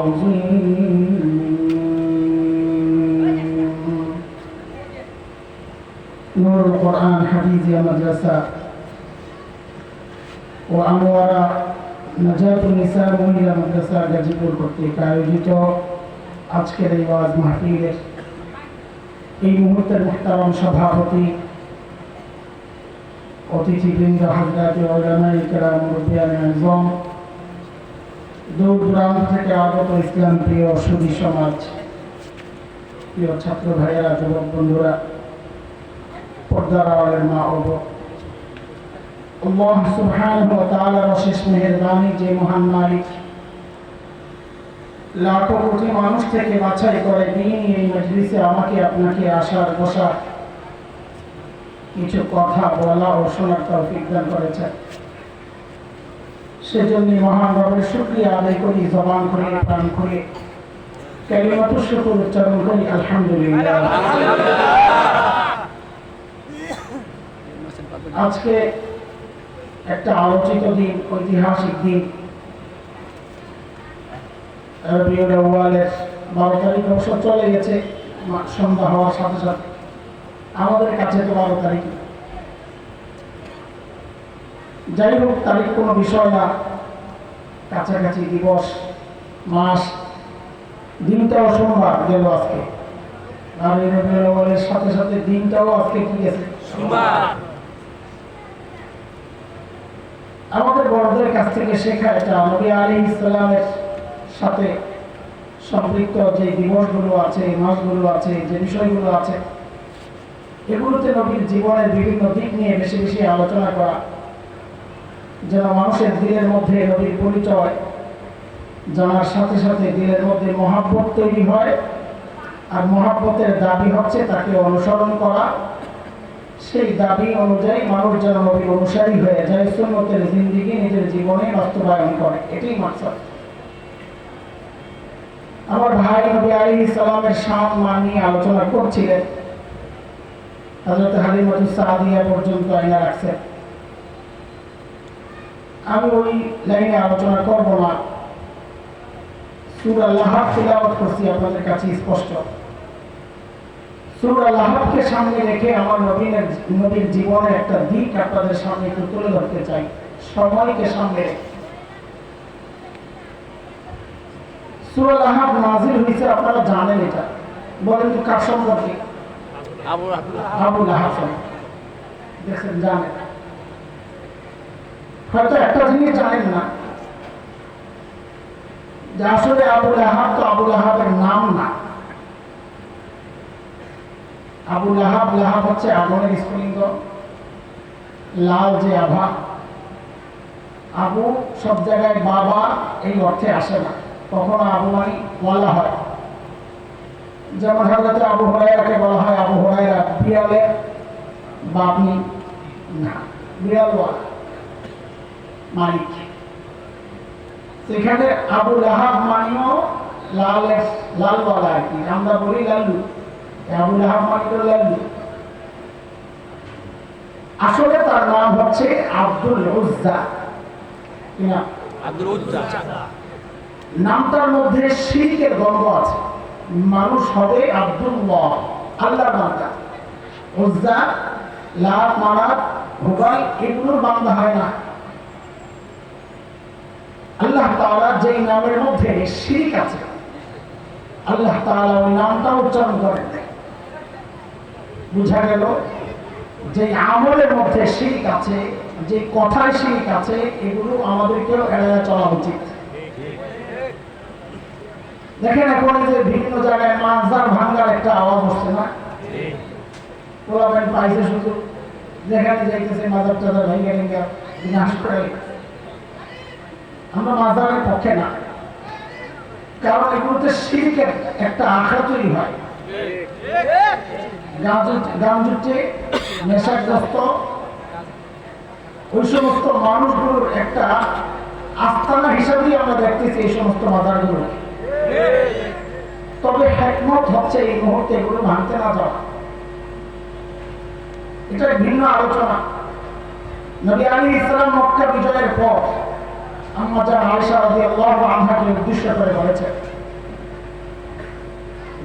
العظيم. نور القرآن حفيظية مدرسة وأنوار نجاة النساء মহিলা মাদ্রাসা গাজীপুর কর্তৃক আয়োজিত আজকের এই ওয়াজ মাহফিলের এই মুহূর্তের মুহতারাম সভাপতি অতিথিবৃন্দ হযরত উলামায়ে কেরাম মুরব্বিয়ানে আযম, দূর দূরান্ত থেকে আগত ইসলাম প্রিয় সুধী সমাজ, প্রিয় ছাত্র ভাইয়েরা, যুবক বন্ধুরা, পর্দার আড়ালের মা ও বোন, আল্লাহ সুবহানাহু ওয়া তাআলার অশেষ মেহেরবানি যে মহান মালিক লাখো কোটি মানুষ থেকে বাছাই করে দিন এই মজলিসে আমাকে আপনাকে আসার বসার কিছু কথা বলা ও শোনার তৌফিক দান করেছেন। সেজন্য মহান রবের শুকরিয়া আদায় করি, জবান করে প্রাণ করে কালিমাতুশ শুকর উচ্চারণ করি আলহামদুলিল্লাহ। আজকে একটা আলোচিত দিন, ঐতিহাসিক দিন। রবিউল আউয়ালের 12 তারিখ অবশ্য চলে গেছে, সন্ধ্যা হওয়ার সাথে সাথে আমাদের কাছে তো 12 তারিখ। যাই হোক, তারিখ কোনো বিষয় না, কাছাকাছি দিবস, মাস, দিনটাও সোমবার গেল আজকে, আর এই রবিউল আউয়ালের সাথে সাথে দিনটাও আজকে কি গেছে, সোমবার। আমাদের বড়দের কাছ থেকে শেখা এটা নবী আলাইহিস সালামের সাথে সম্পৃক্ত যে দিবসগুলো আছে, মাসগুলো আছে, যে বিষয়গুলো আছে, এগুলোতে নবীর জীবনের বিভিন্ন দিক নিয়ে বেশি বেশি আলোচনা করা, যেন মানুষের দিলের মধ্যে নবীর পরিচয় জানার সাথে সাথে দিলের মধ্যে মহাব্বত তৈরি হয়। আর মহাব্বতের দাবি হচ্ছে তাকে অনুসরণ করা, সেই দাবি অনুযায়ী মানুষ যেন নবীর অনুসারী হয়ে যায়, সুন্নতের জিন্দেগি নিজের জীবনে বাস্তবায়ন করে, এটাই মাকসাদ। আমার ভাই নবী আলাইহিস সালামের শান মান নিয়ে আলোচনা করছিলেন, হযরত হালিমাতুস সাদিয়া পর্যন্ত আইনা রাখছেন। আমি ওই লাইনে আলোচনা করব না, সূরা লাহাব তিলাওয়াত করছি আপনাদের কাছে স্পষ্ট। সূরা লাহাবকে সামনে রেখে আমার নবীর জীবনের একটা দিক আপনাদের সামনে একটু তুলে ধরতে চাই, সময়কে সামনে রেখে। সূরা লাহাব নাযিল হয়েছে, আপনারা জানেন এটা, বলেন তো কার সম্পর্কে? আবু লাহাব। দেখেন, জানেন, হয়তো একটা জিনিস জানেন না, যে আসলে আবু লাহাব তো আবু লাহাবের নাম না। আবু লাহাব, লাহাব হচ্ছে আগুনের স্ফুলিঙ্গ, লাল যে আভা। আবু সব জায়গায় বাবা এই অর্থে আসে না, কখনো আবু মানে বলা হয়। যেমন হযরত আবু হুরায়রাকে বলা হয় আবু হুরায়রা, বিড়ালের বাপনি না, বিড়ালওয়ালা মালিক। সেখানে আবু লাহাব মানেও লালওয়ালা আর কি, আমরা বলি লাল্লু। আবু লাহাব মানে লাল্লু। আসলে তার নাম হচ্ছে আব্দুল উজ্জা। আব্দুল উজ্জা নামটার মধ্যে শিরকের গন্ধ আছে। মানুষ হবে আব্দুল্লাহ, আল্লাহর বান্দা। উজ্জা, লাত, মানাত, হুবাল, এগুলোর বান্দা হয় না। আল্লাহ তাআলা যেই নামের মধ্যে শিরক আছে, আল্লাহ তাআলা ওই নামটা উচ্চারণ করেন। বুঝা গেল যে আমলের মধ্যে শিরক আছে, যে কথায় শিরক আছে, এগুলো আমাদেরকেও এড়িয়ে চলা উচিত। দেখেন, এখন যে বিভিন্ন জায়গায় মাজার ভাঙার একটা আওয়াজ হচ্ছে না, পোলাপাইন পাইছে শুধু, যেখানে যাইতেছে মাজার টাজার ভেঙে ভেঙে বিনাশ করে। আমরা মাজারের পক্ষে না, কারণ এগুলোতে শিরকের একটা আখড়া তৈরি হয়। গান জুটে নেশাগ্রস্ত ওই সমস্ত মানুষগুলোর একটা আস্তানা হিসাবেই আমরা দেখতেছি এই সমস্ত মাজারগুলো। তবে হিকমত হচ্ছে এই মুহূর্তে এগুলো ভাঙতে না যাওয়া, এটা ভিন্ন আলোচনা। নবী আলাইহিস সালাম মক্কা বিজয়ের পর আম্মা জান আয়েশা রাদিয়াল্লাহু আনহাকে উদ্দেশ্য করে বলেছেন,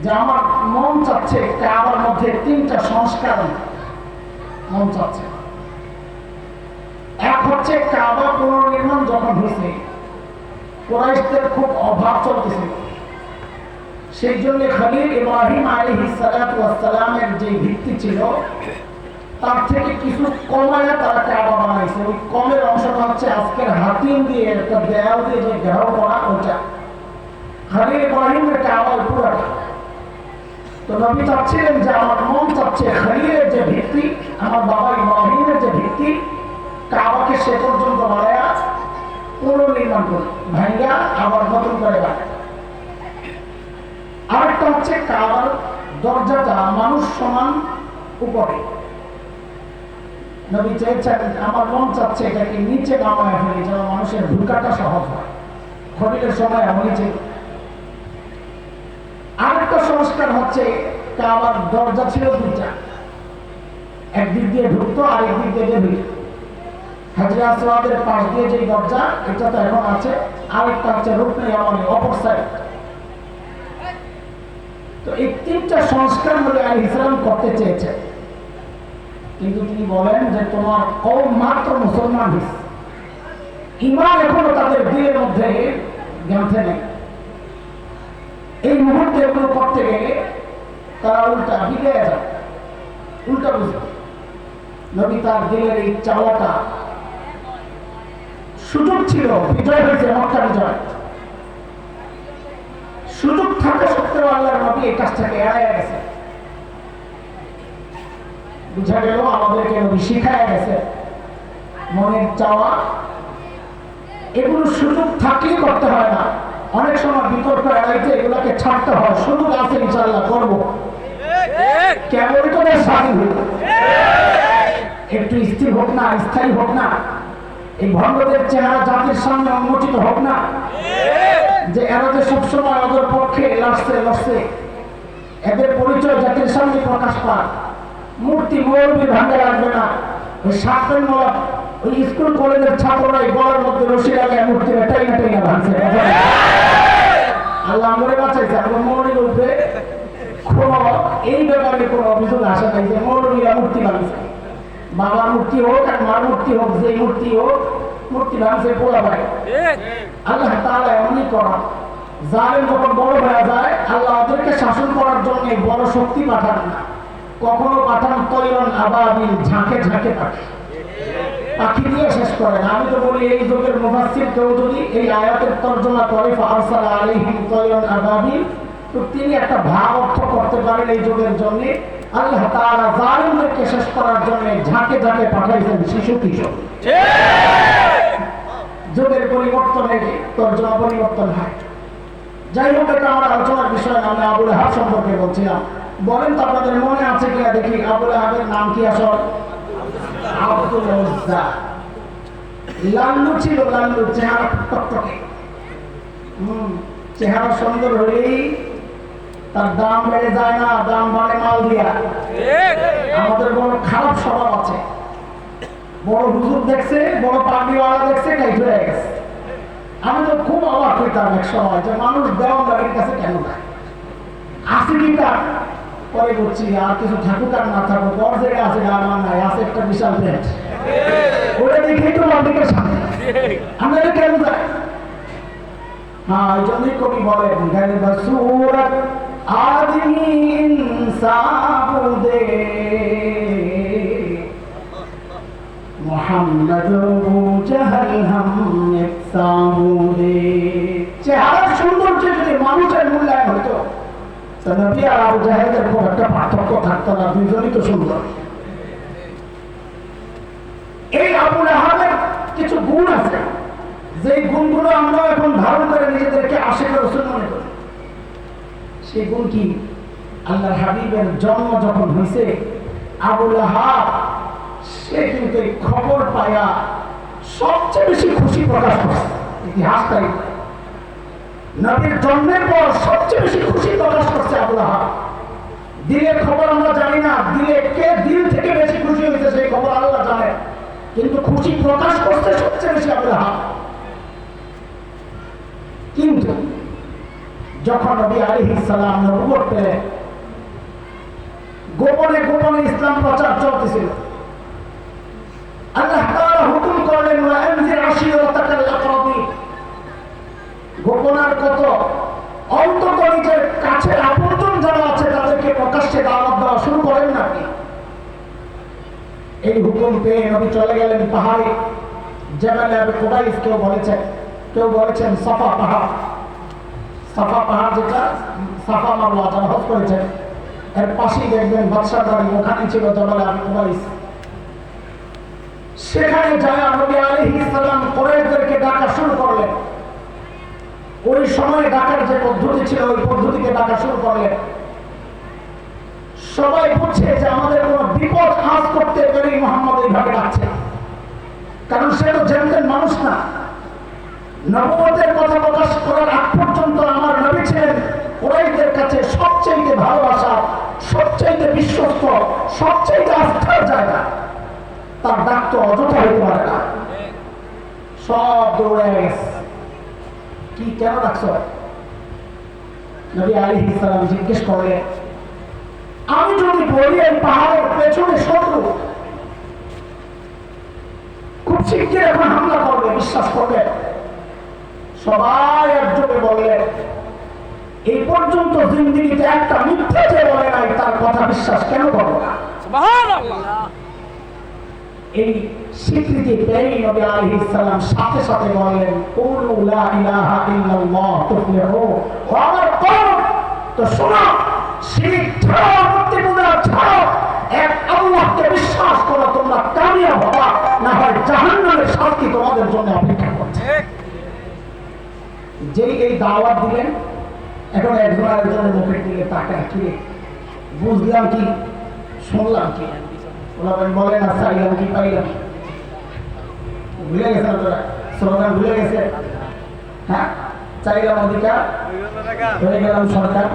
যে আমার মন চাচ্ছে কাবার মধ্যে 3টা সংস্কার মন চাচ্ছে। এক হচ্ছে কাবা পুনর্নির্মাণ যখন হয়েছে কুরাইশদের খুব অভাব চলতেছে, সেই জন্য খলিল ইব্রাহিম আলাইহিস সালাতু ওয়াস সালামের যে ভিত্তি ছিল তার থেকে কিছু কমায়া তারা কাবা বানাইছে। ওই কমের অংশটা হচ্ছে আজকের হাতিম দিয়ে একটা দেয়াল দিয়ে যে ঘেরাও করা ওটা খলিল ইব্রাহিমের কাবার পুরাটা। তো নবী চাচ্ছিলেন যে আমার মন চাচ্ছে খলিলের যে ভিত্তি, আমার বাবা ইব্রাহিমের যে ভিত্তি, কাবাকে সে পর্যন্ত বাড়ায়া পুনর্নির্মাণ করে ভাঙ্গা আবার নতুন করে বানায়। আরেকটা হচ্ছে কাবার দরজাটা মানুষ সমান উপরে। নবী চেয়েছেন আমার মন চাচ্ছে এটাকে নিচে নামায় ফেলি যেন মানুষের ঢুকাটা সহজ হয়। খলিলের সময় এমনই ছিল। আরেকটা সংস্কার হচ্ছে কাবার দরজা ছিল 2টা, একদিক দিয়ে ঢুকতো আর একদিক দিয়ে বেরিয়ে। হাজরে আসওয়াদের পাশ দিয়ে যে দরজা এটা তো এখন আছে, আরেকটা হচ্ছে রুকনে ইয়ামানি অপর সাইড। তো এই 3টা সংস্কার নবী আলাইহিস সালাম করতে চেয়েছেন, কিন্তু তিনি বলেন যে তোমার কওম মাত্র মুসলমান হয়েছে, ঈমান এখনো তাদের দিলের মধ্যে গাঁথে নেই। এই মুহূর্তে এগুলো করতে গেলে তারা উল্টা বিগড়ে যায়, উল্টা বুঝবে। নবী তার দিলের এই চাওয়াটা, সুযোগ ছিল, বিজয় হয়েছে মক্কা বিজয়, সুযোগ থাকা সত্ত্বেও আল্লাহর নবী এই কাজটাকে এড়াইয়া গেছে। বুঝা গেল আমাদেরকে নবী শিখাইয়া গেছে মনের চাওয়া এগুলো সুযোগ থাকলেই করতে হয় না। অনেক সময় বিতর্ক এড়াইতে এগুলাকে ছাড়তে হয়, সুযোগ আছে ইনশাআল্লাহ করবো, কেমন তো স্বাধীন হইল, একটু স্থির হোক না, স্থায়ী হোক না, এই ভণ্ডদের চেহারা জাতির সামনে উন্মোচিত হোক না, যে এরা যে সবসময় ওদের পক্ষে লড়ছে, এদের পরিচয় জাতির সামনে প্রকাশ পায়। মূর্তি মৌলবি ভাঙা লাগবে না, ওই সাতজন মোলা ওই স্কুল কলেজের ছাত্ররাই গলার মধ্যে রশি লাগায় মূর্তি টাইনা ভাঙছে। আল্লাহ আমরে বাঁচাইছে, আমরা মৌলবী বলতে এই ব্যাপারে কোনো অভিযোগ আসে নাই যে মৌলবীরা মূর্তি ভাঙছে। বাবার মূর্তি হোক আর মার মূর্তি হোক, যে মূর্তি হোক, মূর্তি ভাঙছে পোলা ভাই। আল্লাহ তাআলা এমনই করা, জালেম যখন বড় হয়ে যায় আল্লাহ ওদেরকে শাসন করার জন্য বড় শক্তি পাঠান না, কখনো পাঠান তৈরন আবাবিল, ঝাঁকে ঝাঁকে পাখি, পাখি দিয়ে শেষ করেন। আমি তো বলি এই যুগের মুফাসসির কেউ যদি এই আয়াতের তর্জমা করে ফারসালা আলাইহিম তৈরন আবাবিল, তো তিনি একটা ভাব অর্থ করতে পারেন এই যুগের জন্য আল্লাহ তাআলা জালিমদেরকে শেষ করার জন্য ঝাঁকে ঝাঁকে পাঠাইছেন শিশু কিশোর। যুগের পরিবর্তনে তর্জমা পরিবর্তন হয়। যাই হোক, এটা আমার আলোচনার বিষয় না, আমি আবু লাহাব সম্পর্কে বলছিলাম। বলেন তো আপনাদের মনে আছে কিনা দেখি আবু লাহাবের নাম কি আসল? আব্দুল উজ্জা। লাল্লু ছিল, লাল্লু, চেহারা টকটকে। চেহারা সুন্দর হলেই তার দাম বেড়ে যায় না, দাম বাড়ে মাল দিয়া। আমাদের বড় খারাপ স্বভাব আছে, বড় হুজুর দেখছে, বড় পাগড়িওয়ালা দেখছে, টাইট হয়ে গেছে। আমি তো খুব অবাক হইতাম এক সময় যে মানুষ দেওয়ানদারির কাছে কেন যায়, আসি কিটা পরে বলছি আর কিছু থাকুক আর না থাকুক, ওর জায়গায় আছে আমার নাই, আছে একটা বিশাল পেট, ওটা দেখেই তো মালিকের সামনে আমরা কেন যাই। হ্যাঁ, এই জন্যই কবি বলেন গায়ে বসুরত আদমি ইনসাবুদে মোহাম্মদ জাহাল হাম ইকসামুদে। চেহারা সৌন্দর্য যদি মানুষের মূল্যায়ন হতো, নবী আর আবু জাহেলের খুব একটা পার্থক্য থাকতো না, দুইজনই তো সুন্দর। এই আবু লাহাবের কিছু গুণ আছে, যে গুণগুলো আমরা এখন ধারণ করে নিজেদেরকে আশিক রাসূল মনে করি। সেই গুণ কি? আল্লাহর হাবিবের জন্ম যখন হয়েছে আবু লাহাব সে কিন্তু এই খবর পায়া সবচেয়ে বেশি খুশি প্রকাশ করছে। ইতিহাস তাই, নবীর জন্মের পর সবচেয়ে বেশি খুশি প্রকাশ করছে আবু লাহাব। দিলের খবর আমরা জানি না, দিলে কে দিল থেকে বেশি খুশি হয়েছে সেই খবর আল্লাহ জানে, কিন্তু খুশি প্রকাশ করছে সবচেয়ে বেশি আবু লাহাব। কিন্তু যখন নবী আলাইহিস সালাম নবুয়ত পেলেন, গোপনে গোপনে ইসলাম প্রচার চলতেছিল। আল্লাহ তাআলা হুকুম করলেন, ওয়া আনজির আশিরাতাকাল আকরাবিন, গোপনার কত অন্তত নিজের কাছের আপনজন যারা আছে তাদেরকে প্রকাশ্যে দাওয়াত দেওয়া শুরু করেন নাকি। এই হুকুম পেয়ে নবী চলে গেলেন পাহাড়ে, জাবাল আবু কুবাইস, কেউ বলেছেন সাফা পাহাড়। সাফা পাহাড় যেটা সাফা মারওয়া যারা হজ করেছেন এর পাশেই দেখবেন বাদশাহ বাড়ি, ওখানে ছিল জাবাল আবু কুবাইস। সেখানে যায় নবী আলাইহিস সালাম কুরাইশদেরকে ডাকা শুরু করলেন। ওই সময় ডাকার যে পদ্ধতি ছিল ওই পদ্ধতিতে ডাকা শুরু করলেন। সবাই বুঝছে যে আমাদের কোনো বিপদ আজ করতে পেরেই মুহাম্মদ এইভাবে ডাকছে, কারণ সে তো জানতেন মানুষ না। নবুয়তের কথা প্রকাশ করার আগ পর্যন্ত আমার নবী ছিলেন কুরাইশদের কাছে সবচেয়ে ভালোবাসা, সবচেয়ে বিশ্বস্ত, সবচেয়ে আস্থার জায়গা। তার ডাক তো অযথা হইতে পারে না। সব দৌড়ে গেছে, কি কেন ডাকছ? নবী আলাইহিস সালাম জিজ্ঞেস করলেন, আমি যদি বলি এই পাহাড়ের পেছনে শত্রু খুব শিগগির এখন হামলা করবে, বিশ্বাস করবে? সবাই একযোগে বললেন, এই পর্যন্ত জিন্দেগিতে একটা মিথ্যা যে বলে নাই তার কথা বিশ্বাস কেন করবো না? সুবহানাল্লাহ। এই স্বীকৃতি পেয়ে নবী আলাইহিস সালাম সাথে সাথে বললেন, কুলু লা ইলাহা ইল্লাল্লাহ তুফলিহু। ও আমার কওম, তো শোনো, শিরক ছাড়ো, মূর্তি পূজা ছাড়ো, এক আল্লাহকে বিশ্বাস করো, তোমরা কামিয়াব হবা, না হয় জাহান্নামের শাস্তি তোমাদের জন্য অপেক্ষা করছে। যেই এই দাওয়াত দিলেন, এখন একজন আরেকজনের মুখের দিকে তাকায়, কি বুঝলাম কি শুনলাম কি? ওরা বলে না চাইলাম কি পাইলাম। ভুলে গেছেন তোরা, স্লোগান ভুলে গেছে। হ্যাঁ, চাইলাম অধিকার, হয়ে গেলাম সরকার,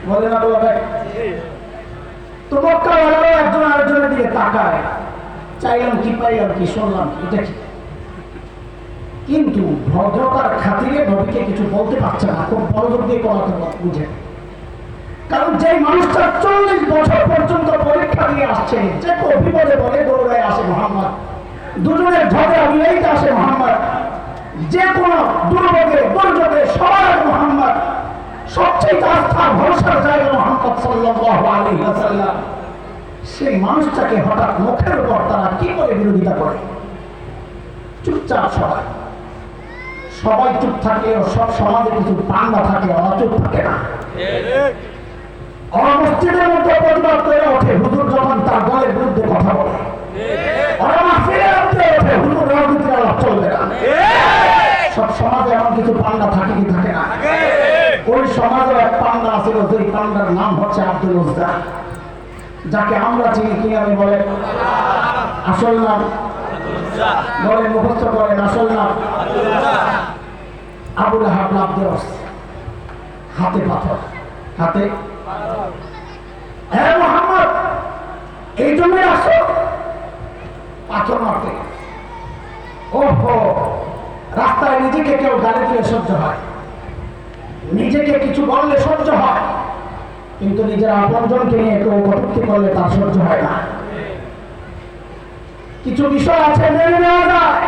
বলে না বলা ভাই। তো মক্কা ওয়ালারা একজন আরেকজনের দিকে তাকায়, চাইলাম কি পাইলাম কি শুনলাম কি, এটা কি? কিন্তু ভদ্রতার খাতিরে নবীকে কিছু বলতে পারছে না, খুব মনোযোগ দিয়ে কথা বুঝে। কারণ যে মানুষটা 40 বছর পর্যন্ত পরীক্ষা দিয়ে আসছে, যে বিপদে বলে দৌড়ায় আসে মোহাম্মদ, দুজনের ঝগড়া মিলাইতে আসে মোহাম্মদ, যে কোনো দুর্যোগে দুর্যোগে সবার মোহাম্মদ, সবচেয়ে আস্থা ভরসার জায়গা মোহাম্মদ সাল্লাল্লাহু আলাইহি ওয়াসাল্লাম, সেই মানুষটাকে হঠাৎ মুখের উপর তারা কি করে বিরোধিতা করে? চুপচাপ সবাই চুপ থাকলেও সব সমাজে কিছু পান্ডা থাকে, অচুপ থাকে না। মসজিদের মধ্যে প্রতিবাদ করে ওঠে হুজুর যখন তার দলের বিরুদ্ধে কথা বলে, হুজুর রাজনীতির আলাপ চলবে না। সব সমাজে এমন কিছু পান্ডা থাকে কি থাকে না? ওই সমাজে এক পান্ডা ছিল, যে পান্ডার নাম হচ্ছে আব্দুল উজ্জা, যাকে আমরা চিনি কি আমি বলেন? আসল নাম বলেন, মুখস্থ করেন, আসল নাম আবু লাহাব লাবদেওস, হাতে পাথর, হাতে। হ্যাঁ মোহাম্মদ, এই জন্য আসো পাথর মারতে। ওহো, রাস্তায় নিজেকে কেউ গালি দিলে সহ্য হয়, নিজেকে কিছু বললে সহ্য হয়, কিন্তু নিজের আপনজনকে নিয়ে কেউ কটূক্তি করলে তার সহ্য হয় না। কিছু বিষয় আছে মেনে নেওয়া যায়,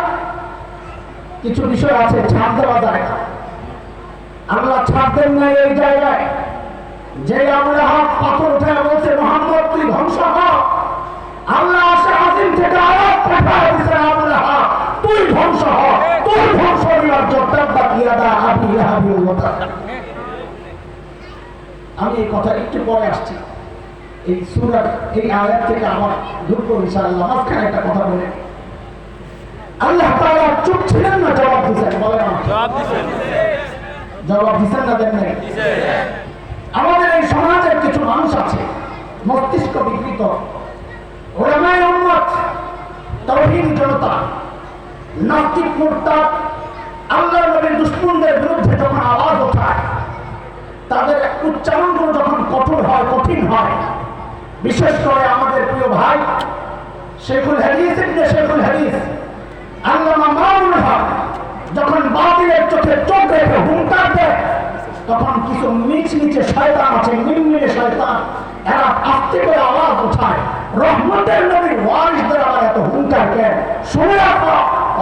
কিছু বিষয় আছে ছাড় দেওয়া যায় না। আল্লাহ ছাড় দেন না এই জায়গায়। যে আমরা হাত পাথর উঠে বলছে মোহাম্মদ তুই ধ্বংস হ, আল্লাহ আসে আজিম থেকে আয়াত পাঠায় দিছে, আমরা তুই ধ্বংস হ, তুই ধ্বংস হইবার জবাবটা দিয়া দা আবি লাহাবি ওয়া তাআলা। আমি এই কথা একটু পরে আসছি, এই সূরা এই আয়াত থেকে আমার ঢুকবো ইনশাআল্লাহ। মাঝখানে একটা কথা বলে, আল্লাহ তাআলা চুপ ছিলেন না, জবাব দিয়েছেন। বলেন জবাব দিয়েছেন না? দেন নাই? আমাদের এই সমাজের কিছু মানুষ আছে মস্তিষ্ক বিকৃত, উলামায়ে উম্মত, তাওহীদ জনতা, নাস্তিক মুরতাদ, আল্লাহর নবীর দুশমনদের বিরুদ্ধে যখন আওয়াজ ওঠায়, তাদের উচ্চারণগুলো যখন কঠোর হয়, কঠিন হয়, বিশেষ করে আমাদের প্রিয় ভাই শেখুল হাদিস ইবনে শেখুল হাদিস আল্লামা মামুনুল হক যখন বাতিলের চোখে চোখ রেখে হুঙ্কার দেয়, তখন কিছু মিচমিচে শয়তান আছে, মিনমিনে শয়তান, এরা আস্তে করে আওয়াজ উঠায়, রহমতের নবীর ওয়ারিসদের আবার এত হুঙ্কার কেন? শুনে রাখো,